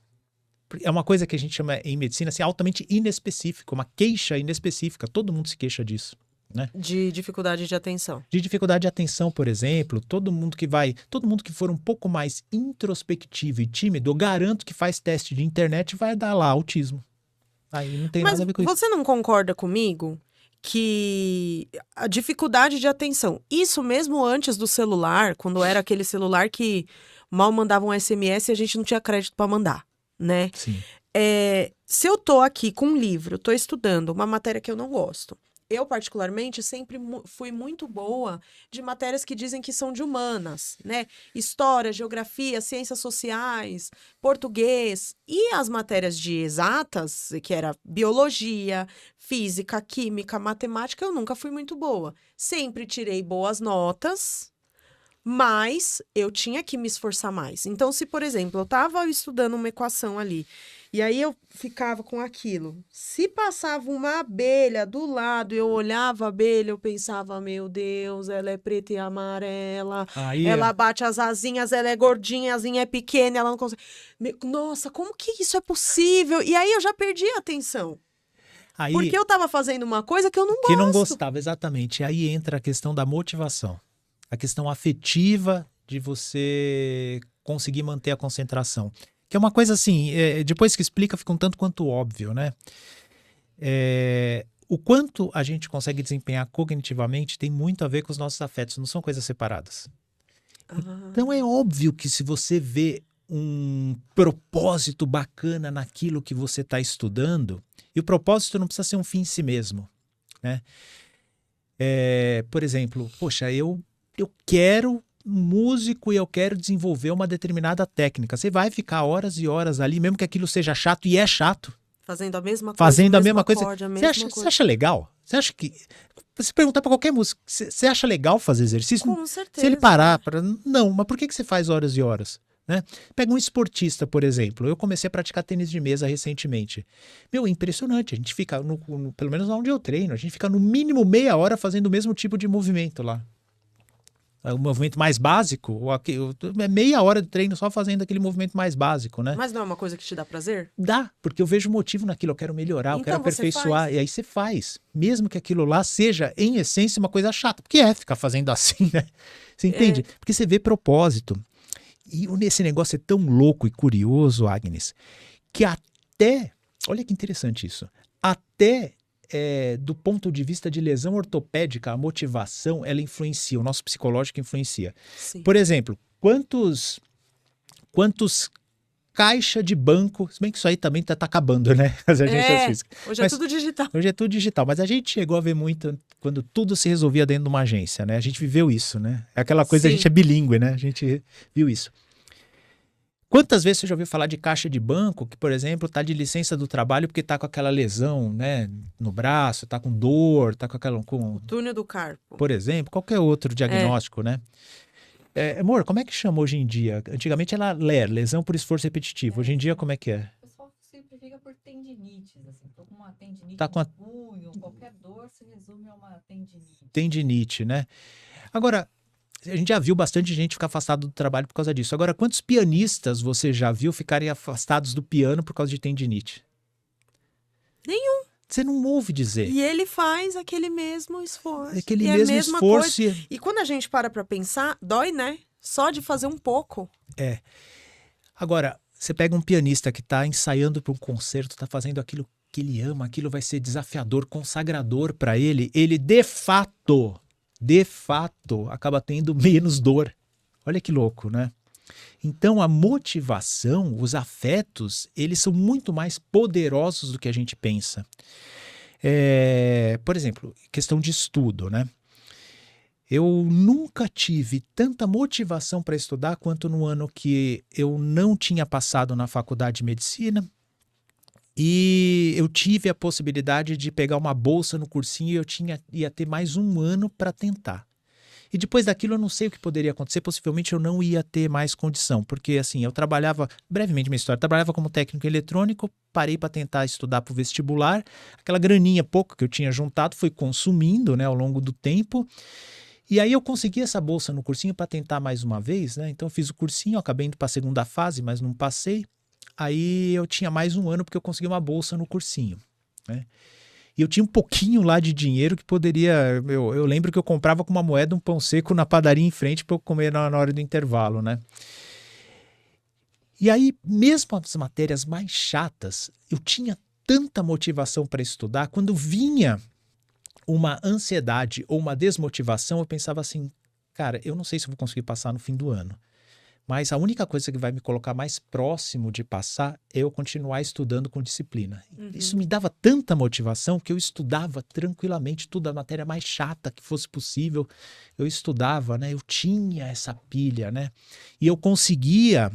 É uma coisa que a gente chama em medicina assim, altamente inespecífica, uma queixa inespecífica. Todo mundo se queixa disso, né? De dificuldade de atenção. De dificuldade de atenção, por exemplo. Todo mundo que for um pouco mais introspectivo e tímido, eu garanto que faz teste de internet vai dar lá autismo. Aí não tem nada a ver com isso. Mas você não concorda comigo que a dificuldade de atenção, isso mesmo antes do celular, quando era aquele celular que mal mandava um SMS e a gente não tinha crédito para mandar, né? Sim. Se eu tô aqui com um livro, tô estudando uma matéria que eu não gosto, eu particularmente sempre fui muito boa de matérias que dizem que são de humanas, né? História, geografia, ciências sociais, português e as matérias de exatas, que era biologia, física, química, matemática, eu nunca fui muito boa. Sempre tirei boas notas, mas eu tinha que me esforçar mais. Então, se, por exemplo, eu estava estudando uma equação ali E aí eu ficava com aquilo. Se passava uma abelha do lado, eu olhava a abelha, eu pensava, meu Deus, ela é preta e amarela, Aí, ela bate as asinhas, ela é gordinha, a asinha é pequena, ela não consegue. Nossa, como que isso é possível? E aí eu já perdi a atenção. Porque aí eu tava fazendo uma coisa que eu não que não gosto. gostava, exatamente. Aí entra a questão da motivação. A questão afetiva de você conseguir manter a concentração. Que é uma coisa assim, depois que explica, fica um tanto quanto óbvio, né? O quanto a gente consegue desempenhar cognitivamente tem muito a ver com os nossos afetos, não são coisas separadas. Então é óbvio que se você vê um propósito bacana naquilo que você está estudando, e o propósito não precisa ser um fim em si mesmo, né? Por exemplo, poxa, eu quero um músico e eu quero desenvolver uma determinada técnica. Você vai ficar horas e horas ali, mesmo que aquilo seja chato, e é chato. Fazendo a mesma coisa, Fazendo a mesmo mesma coisa. acorde, a Você mesma acha, coisa. você acha legal? Você acha que... Se perguntar para qualquer músico, você acha legal fazer exercício? Com certeza. Se ele parar para... Não, mas por que você faz horas e horas? Né? Pega um esportista, por exemplo. Eu comecei a praticar tênis de mesa recentemente. Meu, é impressionante. A gente fica, pelo menos onde eu treino, a gente fica no mínimo meia hora fazendo o mesmo tipo de movimento lá. O movimento mais básico, é meia hora de treino só fazendo aquele movimento mais básico, né? Mas não é uma coisa que te dá prazer? Dá, porque eu vejo motivo naquilo, eu quero melhorar, eu quero Então você aperfeiçoar, faz. e aí você faz. Mesmo que aquilo lá seja, em essência, uma coisa chata, porque ficar fazendo assim, né? Você entende? Porque você vê propósito. E esse negócio é tão louco e curioso, Agnes, que até, olha que interessante isso, até do ponto de vista de lesão ortopédica, a motivação, ela influencia, o nosso psicológico influencia. Sim. Por exemplo, quantos caixa de banco, se bem que isso aí também tá acabando, né? As agências físicas. Hoje é tudo digital. Hoje é tudo digital, mas a gente chegou a ver muito quando tudo se resolvia dentro de uma agência, né? A gente viveu isso, né? É aquela coisa, Sim. a gente é bilíngue, né? A gente viu isso. Quantas vezes você já ouviu falar de caixa de banco que, por exemplo, está de licença do trabalho porque está com aquela lesão, né, no braço, está com dor, está com aquela... O túnel do carpo. Por exemplo, qualquer outro diagnóstico, né? Amor, como é que chama hoje em dia? Antigamente era LER, lesão por esforço repetitivo. Hoje em dia, como é que é? O pessoal simplifica por tendinites, assim. Tô com uma tendinite Tá com no punho, qualquer dor se resume a uma tendinite. Tendinite, né? Agora, a gente já viu bastante gente ficar afastado do trabalho por causa disso. Agora, quantos pianistas você já viu ficarem afastados do piano por causa de tendinite? Nenhum. Você não ouve dizer. E ele faz aquele mesmo esforço. Aquele e mesmo é a mesma esforço. Coisa. E quando a gente para pra pensar, dói, né? Só de fazer um pouco. Agora, você pega um pianista que está ensaiando para um concerto, está fazendo aquilo que ele ama, aquilo vai ser desafiador, consagrador para ele, ele de fato, acaba tendo menos dor. Olha que louco, né? Então, a motivação, os afetos, eles são muito mais poderosos do que a gente pensa. Por exemplo, questão de estudo, né? Eu nunca tive tanta motivação para estudar quanto no ano que eu não tinha passado na faculdade de medicina e eu tive a possibilidade de pegar uma bolsa no cursinho e eu ia ter mais um ano para tentar. E depois daquilo eu não sei o que poderia acontecer, possivelmente eu não ia ter mais condição, porque assim, eu trabalhava, brevemente minha história, trabalhava como técnico eletrônico, parei para tentar estudar para o vestibular, aquela graninha pouco que eu tinha juntado foi consumindo, né, ao longo do tempo, e aí eu consegui essa bolsa no cursinho para tentar mais uma vez, né, então eu fiz o cursinho, acabei indo para a segunda fase, mas não passei, aí eu tinha mais um ano porque eu consegui uma bolsa no cursinho, né. E eu tinha um pouquinho lá de dinheiro que poderia... Eu lembro que eu comprava com uma moeda um pão seco na padaria em frente para eu comer na hora do intervalo, né? E aí, mesmo as matérias mais chatas, eu tinha tanta motivação para estudar. Quando vinha uma ansiedade ou uma desmotivação, eu pensava assim, cara, eu não sei se eu vou conseguir passar no fim do ano. Mas a única coisa que vai me colocar mais próximo de passar é eu continuar estudando com disciplina. Isso me dava tanta motivação que eu estudava tranquilamente tudo, a matéria mais chata que fosse possível. Eu estudava, né? Eu tinha essa pilha, né? E eu conseguia...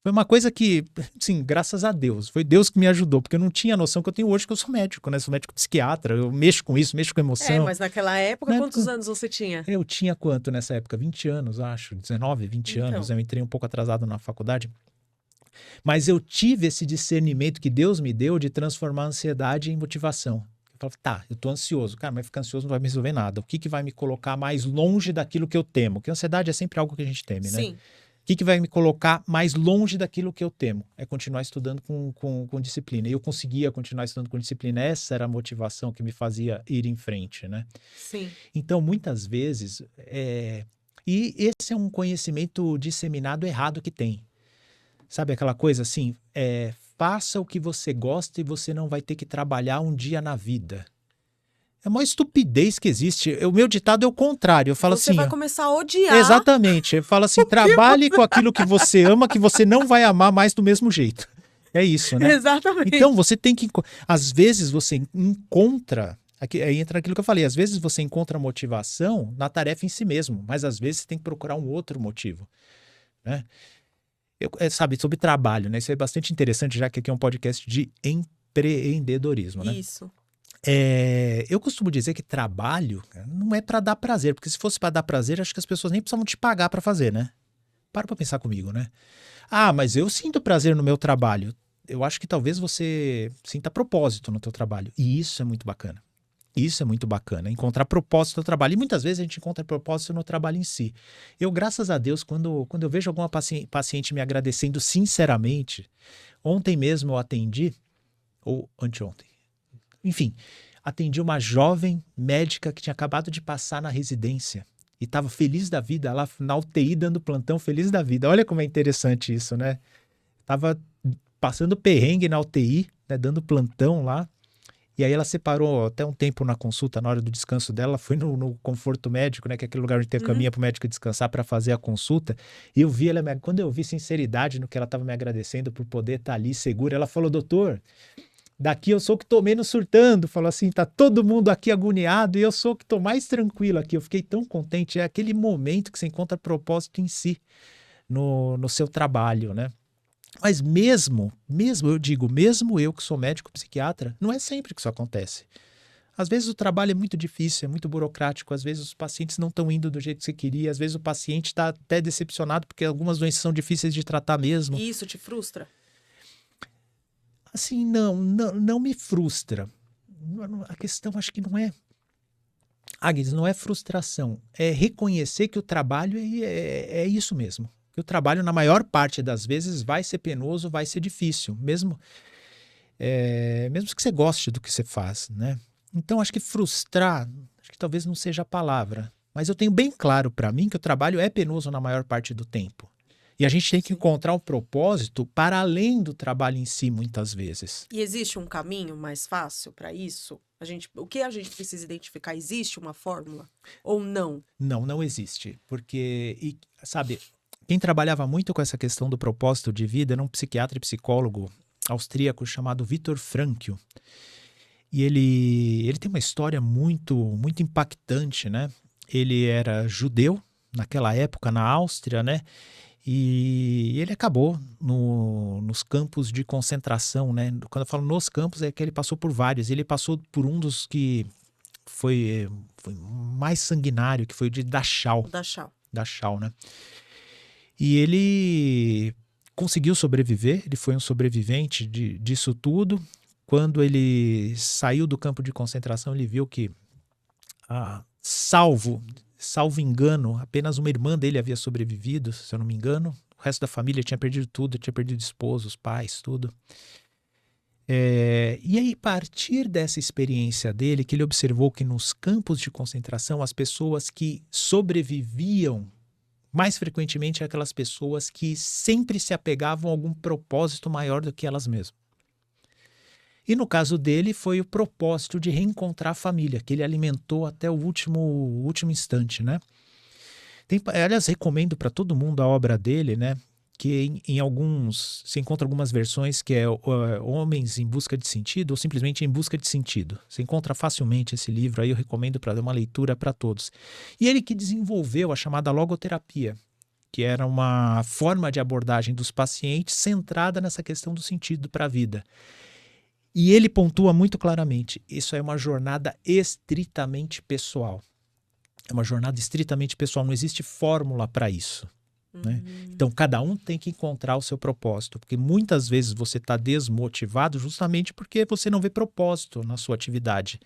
Foi uma coisa que, sim, graças a Deus, foi Deus que me ajudou, porque eu não tinha a noção que eu tenho hoje que eu sou médico, né? Sou médico psiquiatra, eu mexo com isso, mexo com emoção. Mas naquela época, quantos anos você tinha? Eu tinha quanto nessa época? 20 anos, acho, 19, 20 anos. Eu entrei um pouco atrasado na faculdade. Mas eu tive esse discernimento que Deus me deu de transformar a ansiedade em motivação. Eu falava, tá, eu tô ansioso. Cara, mas ficar ansioso não vai me resolver nada. O que vai me colocar mais longe daquilo que eu temo? Porque a ansiedade é sempre algo que a gente teme, né? Sim. O que vai me colocar mais longe daquilo que eu temo? É continuar estudando com disciplina. E eu conseguia continuar estudando com disciplina. Essa era a motivação que me fazia ir em frente, né? Sim. Então, muitas vezes... E esse é um conhecimento disseminado errado que tem. Sabe aquela coisa assim? Faça o que você gosta e você não vai ter que trabalhar um dia na vida. É a maior estupidez que existe. O meu ditado é o contrário. Eu falo Você assim... vai começar a odiar. Exatamente. Eu falo assim, trabalhe com aquilo que você ama, que você não vai amar mais do mesmo jeito. É isso, né? Exatamente. Então, você tem que... Às vezes, você encontra... Aí entra aquilo que eu falei. Às vezes, você encontra motivação na tarefa em si mesmo. Mas, às vezes, você tem que procurar um outro motivo. Né? Sabe, sobre trabalho, né? Isso é bastante interessante, já que aqui é um podcast de empreendedorismo, né? Isso. Eu costumo dizer que trabalho não é para dar prazer, porque se fosse para dar prazer, acho que as pessoas nem precisavam te pagar para fazer, né? Para pensar comigo, né? Ah, mas eu sinto prazer no meu trabalho. Eu acho que talvez você sinta propósito no teu trabalho. E isso é muito bacana. Isso é muito bacana, encontrar propósito no trabalho. E muitas vezes a gente encontra propósito no trabalho em si. Eu, graças a Deus, quando eu vejo alguma paciente me agradecendo sinceramente, ontem mesmo eu atendi, ou anteontem, enfim, atendi uma jovem médica que tinha acabado de passar na residência e estava feliz da vida, lá na UTI dando plantão, feliz da vida. Olha como é interessante isso, né? Estava passando perrengue na UTI, né, dando plantão lá. E aí ela separou até um tempo na consulta, na hora do descanso dela, foi no conforto médico, né, que é aquele lugar onde tem caminha para o médico descansar para fazer a consulta. E eu vi ela, quando eu vi sinceridade no que ela estava me agradecendo por poder estar ali segura, ela falou, doutor... Daqui eu sou que tô menos surtando, falou assim, tá todo mundo aqui agoniado e eu sou que tô mais tranquilo aqui. Eu fiquei tão contente, é aquele momento que você encontra propósito em si, no seu trabalho, né? Mas mesmo eu que sou médico psiquiatra, não é sempre que isso acontece. Às vezes o trabalho é muito difícil, é muito burocrático, às vezes os pacientes não estão indo do jeito que você queria, às vezes o paciente está até decepcionado porque algumas doenças são difíceis de tratar mesmo. E isso te frustra? Assim, não me frustra. A questão acho que não é... Agnes, não é frustração. É reconhecer que o trabalho é isso mesmo. Que o trabalho, na maior parte das vezes, vai ser penoso, vai ser difícil. Mesmo que você goste do que você faz, né? Então, acho que frustrar, acho que talvez não seja a palavra. Mas eu tenho bem claro para mim que o trabalho é penoso na maior parte do tempo. E a gente tem que encontrar um propósito para além do trabalho em si, muitas vezes. E existe um caminho mais fácil para isso? O que a gente precisa identificar? Existe uma fórmula? Ou não? Não existe. Porque, sabe, quem trabalhava muito com essa questão do propósito de vida era um psiquiatra e psicólogo austríaco chamado Viktor Frankl. E ele tem uma história muito, muito impactante, né? Ele era judeu naquela época na Áustria, né? E ele acabou nos campos de concentração, né? Quando eu falo nos campos, é que ele passou por vários. Ele passou por um dos que foi mais sanguinário, que foi o de Dachau. Dachau, né? E ele conseguiu sobreviver, ele foi um sobrevivente disso tudo. Quando ele saiu do campo de concentração, ele viu que, salvo engano, apenas uma irmã dele havia sobrevivido, se eu não me engano. O resto da família tinha perdido tudo, tinha perdido esposo, os pais, tudo. E aí, a partir dessa experiência dele, que ele observou que nos campos de concentração, as pessoas que sobreviviam mais frequentemente eram aquelas pessoas que sempre se apegavam a algum propósito maior do que elas mesmas. E no caso dele foi o propósito de reencontrar a família, que ele alimentou até o último instante, né? Aliás, recomendo para todo mundo a obra dele, né? Que se encontra algumas versões que é Homens em Busca de Sentido ou simplesmente Em Busca de Sentido. Você encontra facilmente esse livro, aí eu recomendo para dar uma leitura para todos. E ele que desenvolveu a chamada logoterapia, que era uma forma de abordagem dos pacientes centrada nessa questão do sentido para a vida. E ele pontua muito claramente, isso é uma jornada estritamente pessoal. É uma jornada estritamente pessoal, não existe fórmula para isso. né? Então, cada um tem que encontrar o seu propósito, porque muitas vezes você está desmotivado justamente porque você não vê propósito na sua atividade.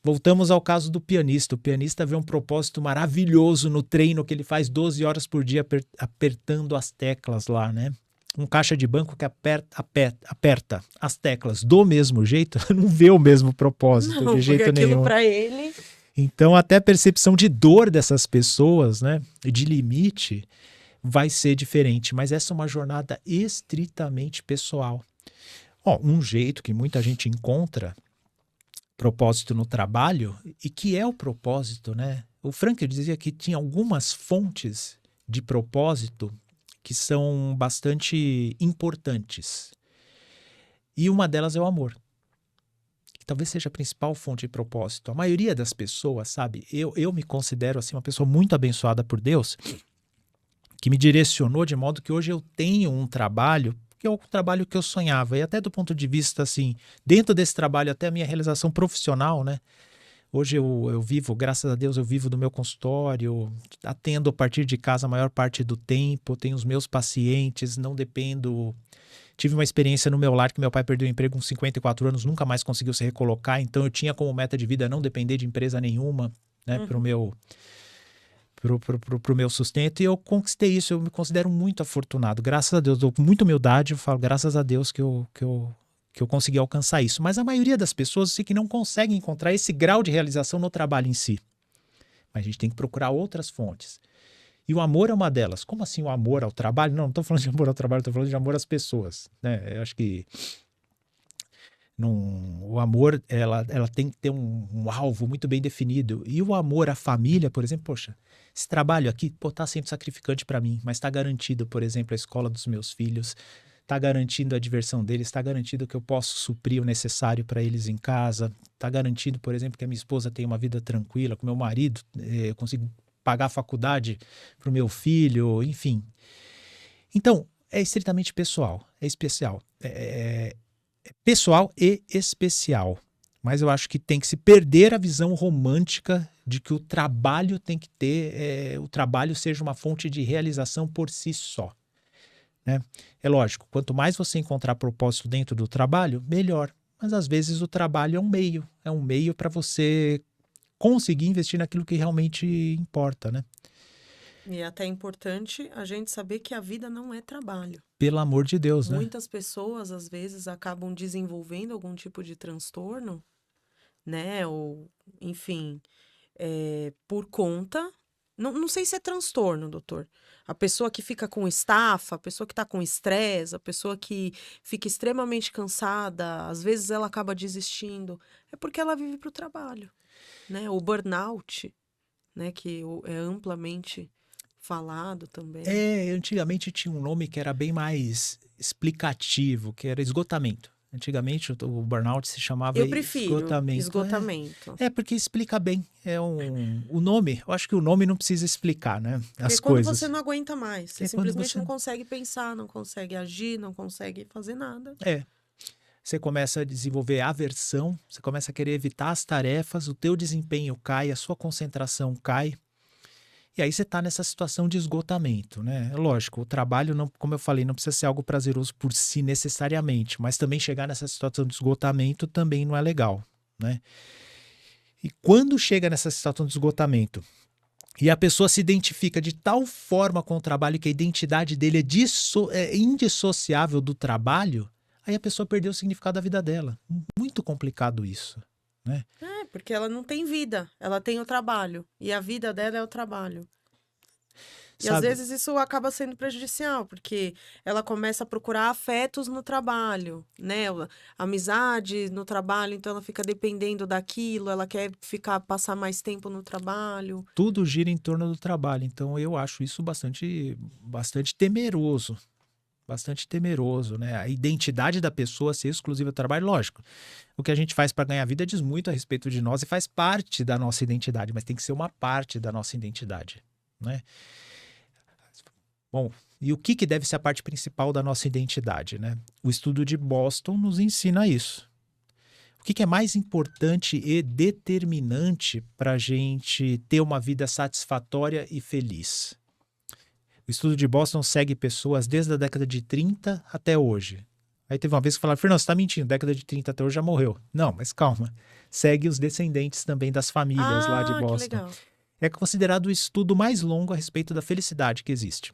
Voltamos ao caso do pianista. O pianista vê um propósito maravilhoso no treino que ele faz 12 horas por dia apertando as teclas lá, né? Um caixa de banco que aperta as teclas do mesmo jeito, não vê o mesmo propósito Não, de jeito porque aquilo nenhum. para ele... Então, até a percepção de dor dessas pessoas, né, de limite, vai ser diferente. Mas essa é uma jornada estritamente pessoal. Ó, um jeito que muita gente encontra propósito no trabalho, e que é o propósito, né? O Frankl dizia que tinha algumas fontes de propósito que são bastante importantes. E uma delas é o amor. Talvez seja a principal fonte de propósito. A maioria das pessoas, sabe? Eu me considero assim uma pessoa muito abençoada por Deus, que me direcionou de modo que hoje eu tenho um trabalho, que é o trabalho que eu sonhava. E até do ponto de vista, assim, dentro desse trabalho, até a minha realização profissional, né? Hoje eu vivo, graças a Deus, eu vivo do meu consultório, atendo a partir de casa a maior parte do tempo, tenho os meus pacientes, não dependo... Tive uma experiência no meu lar que meu pai perdeu o emprego com 54 anos, nunca mais conseguiu se recolocar, então eu tinha como meta de vida não depender de empresa nenhuma, né, pro meu sustento, e eu conquistei isso. Eu me considero muito afortunado, graças a Deus, dou muita humildade, eu falo graças a Deus que eu consegui alcançar isso. Mas a maioria das pessoas eu sei que não consegue encontrar esse grau de realização no trabalho em si. Mas a gente tem que procurar outras fontes. E o amor é uma delas. Como assim o amor ao trabalho? Não estou falando de amor ao trabalho, estou falando de amor às pessoas, né? Eu acho que o amor, ela tem que ter um alvo muito bem definido. E o amor à família, por exemplo, poxa, esse trabalho aqui, pô, tá sendo sacrificante para mim, mas está garantido, por exemplo, a escola dos meus filhos, está garantindo a diversão deles, está garantido que eu posso suprir o necessário para eles em casa, está garantido, por exemplo, que a minha esposa tem uma vida tranquila, com meu marido, eu consigo pagar a faculdade para o meu filho, enfim. Então, é estritamente pessoal, é especial. É pessoal e especial. Mas eu acho que tem que se perder a visão romântica de que o trabalho tem que ter, o trabalho seja uma fonte de realização por si só, né? É lógico, quanto mais você encontrar propósito dentro do trabalho, melhor. Mas às vezes o trabalho é um meio para você conseguir investir naquilo que realmente importa, né? E é até importante a gente saber que a vida não é trabalho. Pelo amor de Deus, né? Muitas pessoas, às vezes, acabam desenvolvendo algum tipo de transtorno, né? Ou, enfim, por conta... Não sei se é transtorno, doutor. A pessoa que fica com estafa, a pessoa que está com estresse, a pessoa que fica extremamente cansada, às vezes ela acaba desistindo. É porque ela vive para o trabalho, né? O burnout, né? Que é amplamente falado também. Antigamente tinha um nome que era bem mais explicativo, que era esgotamento. Antigamente o burnout se chamava Eu prefiro esgotamento. Porque explica bem. O nome, eu acho que o nome não precisa explicar, né? Porque quando você não aguenta mais, você simplesmente não consegue pensar, não consegue agir, não consegue fazer nada. Você começa a desenvolver aversão, você começa a querer evitar as tarefas, o teu desempenho cai, a sua concentração cai. E aí você está nessa situação de esgotamento, né? Lógico, o trabalho, não, como eu falei, não precisa ser algo prazeroso por si necessariamente, mas também chegar nessa situação de esgotamento também não é legal, né? E quando chega nessa situação de esgotamento e a pessoa se identifica de tal forma com o trabalho que a identidade dele é indissociável do trabalho, aí a pessoa perdeu o significado da vida dela. Muito complicado isso, né? Porque ela não tem vida, ela tem o trabalho, e a vida dela é o trabalho. E às vezes isso acaba sendo prejudicial, porque ela começa a procurar afetos no trabalho, né? Amizade no trabalho, então ela fica dependendo daquilo, ela quer passar mais tempo no trabalho. Tudo gira em torno do trabalho, então eu acho isso bastante temeroso. Bastante temeroso, né? A identidade da pessoa ser exclusiva do trabalho, lógico. O que a gente faz para ganhar vida diz muito a respeito de nós e faz parte da nossa identidade, mas tem que ser uma parte da nossa identidade, né? Bom, e o que deve ser a parte principal da nossa identidade, né? O estudo de Boston nos ensina isso. O que é mais importante e determinante para a gente ter uma vida satisfatória e feliz? O estudo de Boston segue pessoas desde a década de 30 até hoje. Aí teve uma vez que falaram, Fernando, você está mentindo, década de 30 até hoje já morreu. Não, mas calma. Segue os descendentes também das famílias lá de Que Boston. legal. É considerado o estudo mais longo a respeito da felicidade que existe.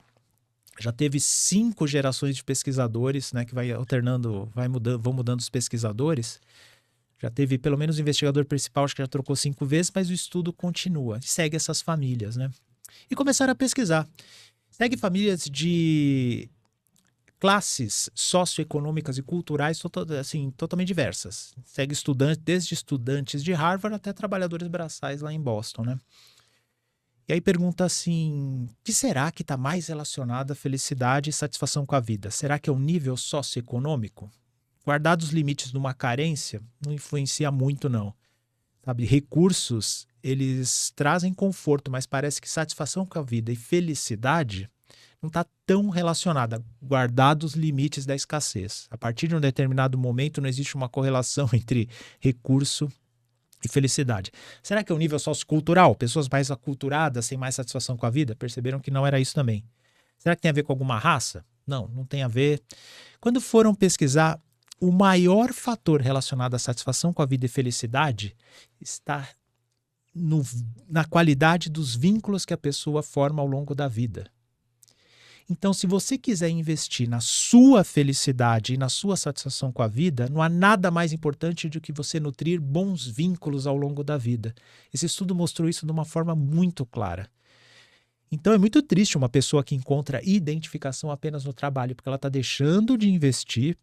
Já teve 5 gerações de pesquisadores, né, que vai alternando, vão mudando os pesquisadores. Já teve pelo menos o investigador principal, acho que já trocou 5 vezes, mas o estudo continua. Segue essas famílias, né? E começaram a pesquisar. Segue famílias de classes socioeconômicas e culturais assim, totalmente diversas. Segue estudantes, desde estudantes de Harvard até trabalhadores braçais lá em Boston, né? E aí pergunta assim, o que será que está mais relacionado à felicidade e satisfação com a vida? Será que é o nível socioeconômico? Guardados os limites de uma carência, não influencia muito não. Sabe, recursos, eles trazem conforto, mas parece que satisfação com a vida e felicidade não está tão relacionada, guardados os limites da escassez. A partir de um determinado momento não existe uma correlação entre recurso e felicidade. Será que é o nível sociocultural? Pessoas mais aculturadas têm mais satisfação com a vida? Perceberam que não era isso também. Será que tem a ver com alguma raça? Não, não tem a ver. Quando foram pesquisar, o maior fator relacionado à satisfação com a vida e felicidade está na qualidade dos vínculos que a pessoa forma ao longo da vida. Então, se você quiser investir na sua felicidade e na sua satisfação com a vida, não há nada mais importante do que você nutrir bons vínculos ao longo da vida. Esse estudo mostrou isso de uma forma muito clara. Então, é muito triste uma pessoa que encontra identificação apenas no trabalho, porque ela está deixando de investir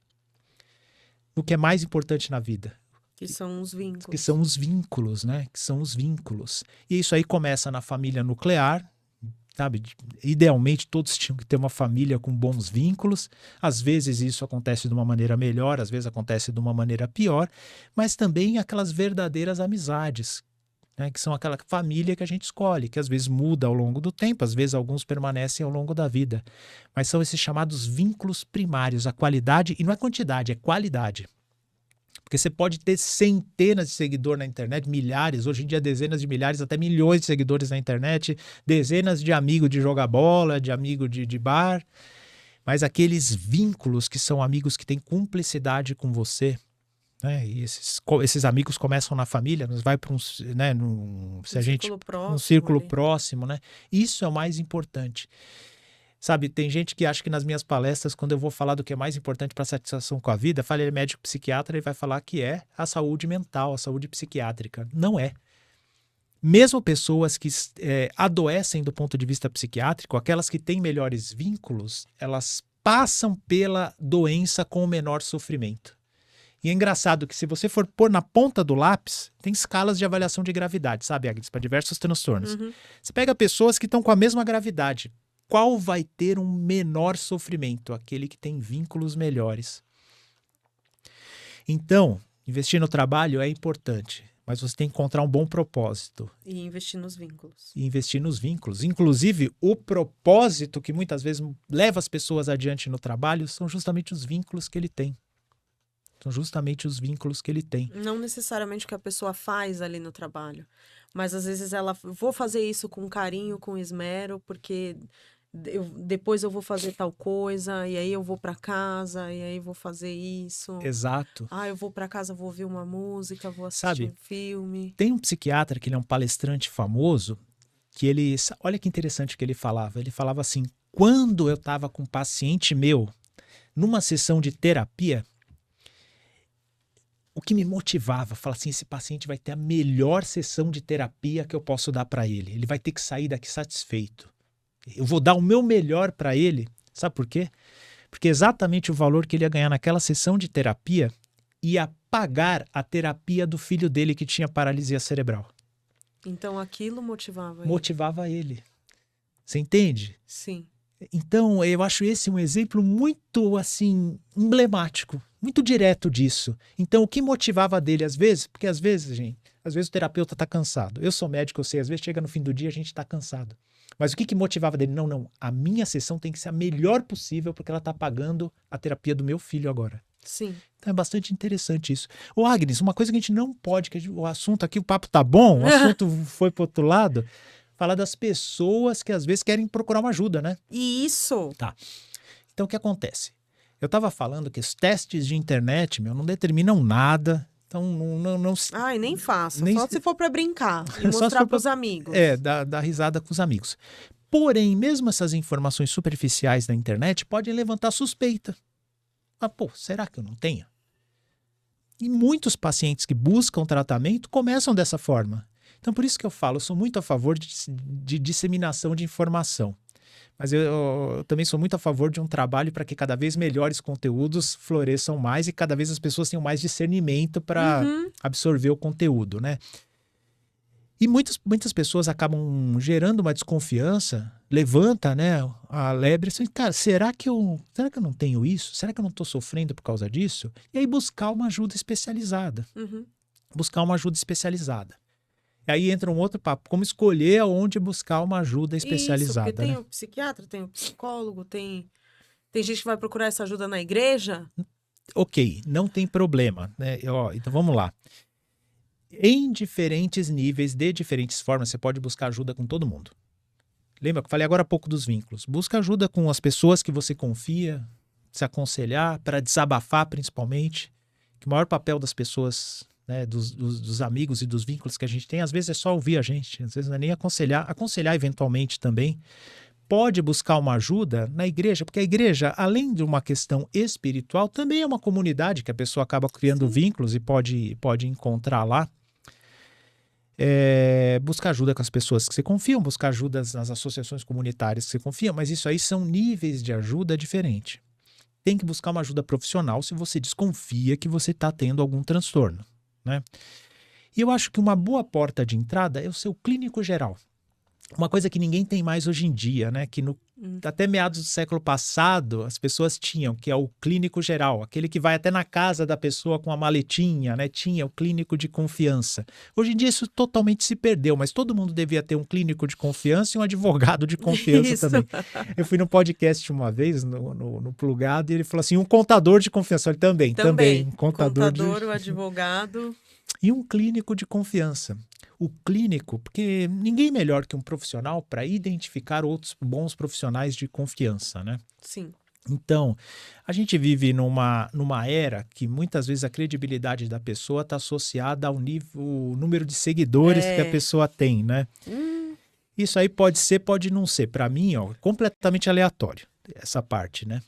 no que é mais importante na vida. Que são os vínculos. Que são os vínculos, né? Que são os vínculos. E isso aí começa na família nuclear, sabe? Idealmente, todos tinham que ter uma família com bons vínculos. Às vezes isso acontece de uma maneira melhor, às vezes acontece de uma maneira pior, mas também aquelas verdadeiras amizades, né? Que são aquela família que a gente escolhe, que às vezes muda ao longo do tempo, às vezes alguns permanecem ao longo da vida. Mas são esses chamados vínculos primários, a qualidade, e não é quantidade, é qualidade. Porque você pode ter centenas de seguidores na internet, milhares, hoje em dia dezenas de milhares, até milhões de seguidores na internet, dezenas de amigos de jogar bola, de amigo de bar, mas aqueles vínculos que são amigos que têm cumplicidade com você, né? E esses amigos começam na família, nos vai para um, né, um círculo próximo, né? Isso é o mais importante. Sabe, tem gente que acha que nas minhas palestras, quando eu vou falar do que é mais importante para a satisfação com a vida, fala ele é médico psiquiatra e vai falar que é a saúde mental, a saúde psiquiátrica. Não é. Mesmo pessoas que adoecem do ponto de vista psiquiátrico, aquelas que têm melhores vínculos, elas passam pela doença com o menor sofrimento. E é engraçado que se você for pôr na ponta do lápis, tem escalas de avaliação de gravidade, sabe, Agnes, para diversos transtornos. Uhum. Você pega pessoas que estão com a mesma gravidade. Qual vai ter um menor sofrimento? Aquele que tem vínculos melhores. Então, investir no trabalho é importante, mas você tem que encontrar um bom propósito. E investir nos vínculos. E investir nos vínculos. Inclusive, o propósito que muitas vezes leva as pessoas adiante no trabalho são justamente os vínculos que ele tem. São justamente os vínculos que ele tem. Não necessariamente o que a pessoa faz ali no trabalho, mas às vezes ela, vou fazer isso com carinho, com esmero, porque depois eu vou fazer tal coisa, e aí eu vou para casa, e aí vou fazer isso. Exato. Eu vou para casa, vou ouvir uma música, vou assistir um filme. Tem um psiquiatra que ele é um palestrante famoso, que ele, olha que interessante que ele falava assim, quando eu estava com um paciente meu, numa sessão de terapia, o que me motivava, falar assim, esse paciente vai ter a melhor sessão de terapia que eu posso dar para ele. Ele vai ter que sair daqui satisfeito. Eu vou dar o meu melhor para ele. Sabe por quê? Porque exatamente o valor que ele ia ganhar naquela sessão de terapia ia pagar a terapia do filho dele que tinha paralisia cerebral. Então aquilo motivava ele. Motivava ele. Você entende? Sim. Então, eu acho esse um exemplo muito, assim, emblemático, muito direto disso. Então, o que motivava dele às vezes, porque às vezes, gente, às vezes o terapeuta está cansado. Eu sou médico, eu sei, às vezes chega no fim do dia a gente está cansado. Mas o que motivava dele? Não, a minha sessão tem que ser a melhor possível porque ela está pagando a terapia do meu filho agora. Sim. Então é bastante interessante isso. Ô Agnes, uma coisa que a gente não pode, que o assunto aqui, o papo tá bom, o assunto foi para outro lado. Falar das pessoas que às vezes querem procurar uma ajuda, né? Isso. Então, o que acontece? Eu estava falando que os testes de internet, não determinam nada. Então, não Ai, nem faça. Nem Só se- se for para brincar e Só se mostrar for pros amigos. dar risada com os amigos. Porém, mesmo essas informações superficiais da internet podem levantar suspeita. Mas, será que eu não tenho? E muitos pacientes que buscam tratamento começam dessa forma. Então, por isso que eu falo, eu sou muito a favor de disseminação de informação. Mas eu também sou muito a favor de um trabalho para que cada vez melhores conteúdos floresçam mais e cada vez as pessoas tenham mais discernimento para absorver o conteúdo, né? E muitas pessoas acabam gerando uma desconfiança, levanta, né, a lebre, assim, cara, será que eu não tenho isso? Será que eu não estou sofrendo por causa disso? E aí buscar uma ajuda especializada. Buscar uma ajuda especializada. E aí entra um outro papo, como escolher aonde buscar uma ajuda especializada. Isso, porque tem né? o psiquiatra, tem o psicólogo, tem gente que vai procurar essa ajuda na igreja. Ok, não tem problema, né? Então vamos lá. Em diferentes níveis, de diferentes formas, você pode buscar ajuda com todo mundo. Lembra que eu falei agora há pouco dos vínculos? Busca ajuda com as pessoas que você confia, se aconselhar, para desabafar principalmente. Que o maior papel das pessoas, né, dos amigos e dos vínculos que a gente tem, às vezes é só ouvir a gente, às vezes não é nem aconselhar eventualmente também. Pode buscar uma ajuda na igreja, porque a igreja, além de uma questão espiritual, também é uma comunidade que a pessoa acaba criando vínculos e pode encontrar lá. Buscar ajuda com as pessoas que você confia, buscar ajuda nas associações comunitárias que você confia, mas isso aí são níveis de ajuda diferentes. Tem que buscar uma ajuda profissional se você desconfia que você está tendo algum transtorno, né? E eu acho que uma boa porta de entrada é o seu clínico geral. Uma coisa que ninguém tem mais hoje em dia, né? Que até meados do século passado as pessoas tinham, que é o clínico geral, aquele que vai até na casa da pessoa com a maletinha, né? Tinha o clínico de confiança. Hoje em dia isso totalmente se perdeu, mas todo mundo devia ter um clínico de confiança e um advogado de confiança Isso. também. Eu fui no podcast uma vez, no Plugado, e ele falou assim, um contador de confiança. Ele também. Um contador o advogado. E um clínico de confiança. O clínico, porque ninguém melhor que um profissional para identificar outros bons profissionais de confiança, né? Sim. Então, a gente vive numa era que muitas vezes a credibilidade da pessoa está associada ao número de seguidores que a pessoa tem, né? Isso aí pode ser, pode não ser. Para mim, completamente aleatório, essa parte, né?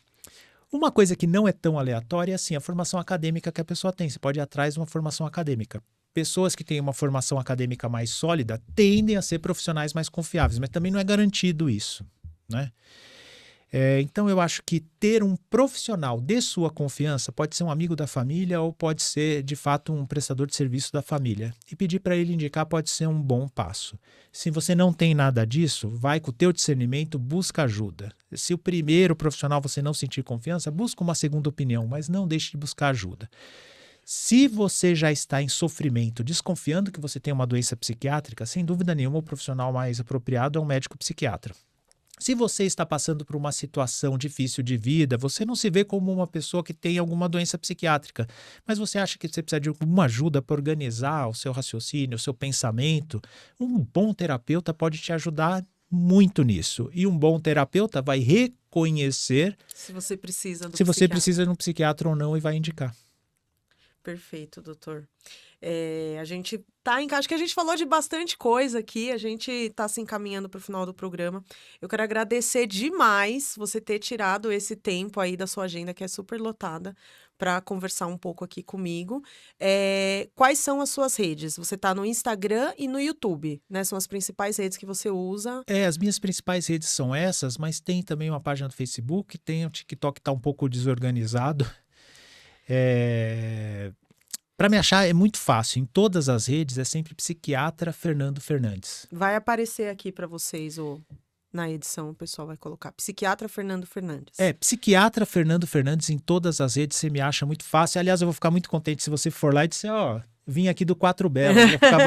Uma coisa que não é tão aleatória é assim, a formação acadêmica que a pessoa tem. Você pode ir atrás de uma formação acadêmica. Pessoas que têm uma formação acadêmica mais sólida tendem a ser profissionais mais confiáveis, mas também não é garantido isso, né? Então, eu acho que ter um profissional de sua confiança pode ser um amigo da família ou pode ser, de fato, um prestador de serviço da família. E pedir para ele indicar pode ser um bom passo. Se você não tem nada disso, vai com o teu discernimento, busca ajuda. Se o primeiro profissional você não sentir confiança, busca uma segunda opinião, mas não deixe de buscar ajuda. Se você já está em sofrimento, desconfiando que você tem uma doença psiquiátrica, sem dúvida nenhuma, o profissional mais apropriado é um médico psiquiatra. Se você está passando por uma situação difícil de vida, você não se vê como uma pessoa que tem alguma doença psiquiátrica, mas você acha que você precisa de alguma ajuda para organizar o seu raciocínio, o seu pensamento, um bom terapeuta pode te ajudar muito nisso. E um bom terapeuta vai reconhecer se você precisa de um psiquiatra ou não e vai indicar. Perfeito, doutor. A gente acho que a gente falou de bastante coisa aqui, a gente está se encaminhando para o final do programa. Eu quero agradecer demais você ter tirado esse tempo aí da sua agenda, que é super lotada, para conversar um pouco aqui comigo. Quais são as suas redes? Você está no Instagram e no YouTube, né? São as principais redes que você usa. As minhas principais redes são essas, mas tem também uma página do Facebook, tem o TikTok que está um pouco desorganizado. Para me achar é muito fácil. Em todas as redes é sempre Psiquiatra Fernando Fernandes. Vai aparecer aqui para vocês na edição, o pessoal vai colocar Psiquiatra Fernando Fernandes. Psiquiatra Fernando Fernandes em todas as redes, você me acha muito fácil. Aliás, eu vou ficar muito contente se você for lá e disser, Vim aqui do Quatro Belas, vou ficar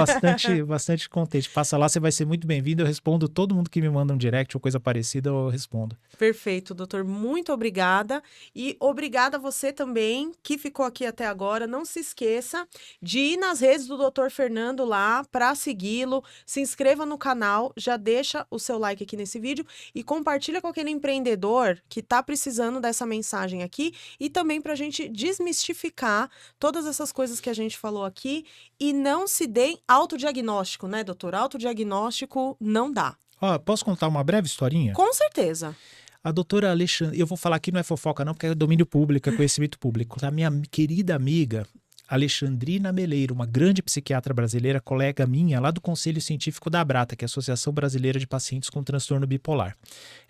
bastante contente. Passa lá, você vai ser muito bem-vindo. Eu respondo todo mundo que me manda um direct ou coisa parecida, eu respondo. Perfeito, doutor. Muito obrigada. E obrigada a você também que ficou aqui até agora. Não se esqueça de ir nas redes do doutor Fernando lá para segui-lo. Se inscreva no canal, já deixa o seu like aqui nesse vídeo e compartilha com aquele empreendedor que está precisando dessa mensagem aqui e também para a gente desmistificar todas essas coisas que a gente falou aqui e não se deem autodiagnóstico, né, doutor? Autodiagnóstico não dá. Ó, posso contar uma breve historinha? Com certeza. A doutora Alexandre, eu vou falar aqui, não é fofoca não, porque é domínio público, é conhecimento público. A minha querida amiga Alexandrina Meleiro, uma grande psiquiatra brasileira, colega minha lá do Conselho Científico da Abrata, que é a Associação Brasileira de Pacientes com Transtorno Bipolar.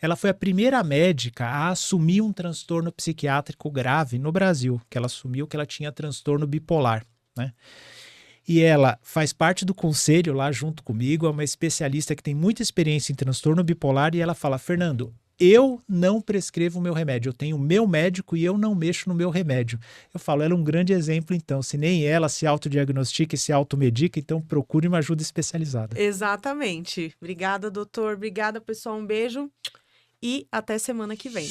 Ela foi a primeira médica a assumir um transtorno psiquiátrico grave no Brasil, que ela assumiu que ela tinha transtorno bipolar, né? E ela faz parte do conselho lá junto comigo, é uma especialista que tem muita experiência em transtorno bipolar e ela fala, Fernando, eu não prescrevo o meu remédio, eu tenho o meu médico e eu não mexo no meu remédio. Eu falo, ela é um grande exemplo então, se nem ela se autodiagnostica e se automedica, então procure uma ajuda especializada. Exatamente. Obrigada, doutor. Obrigada, pessoal. Um beijo e até semana que vem.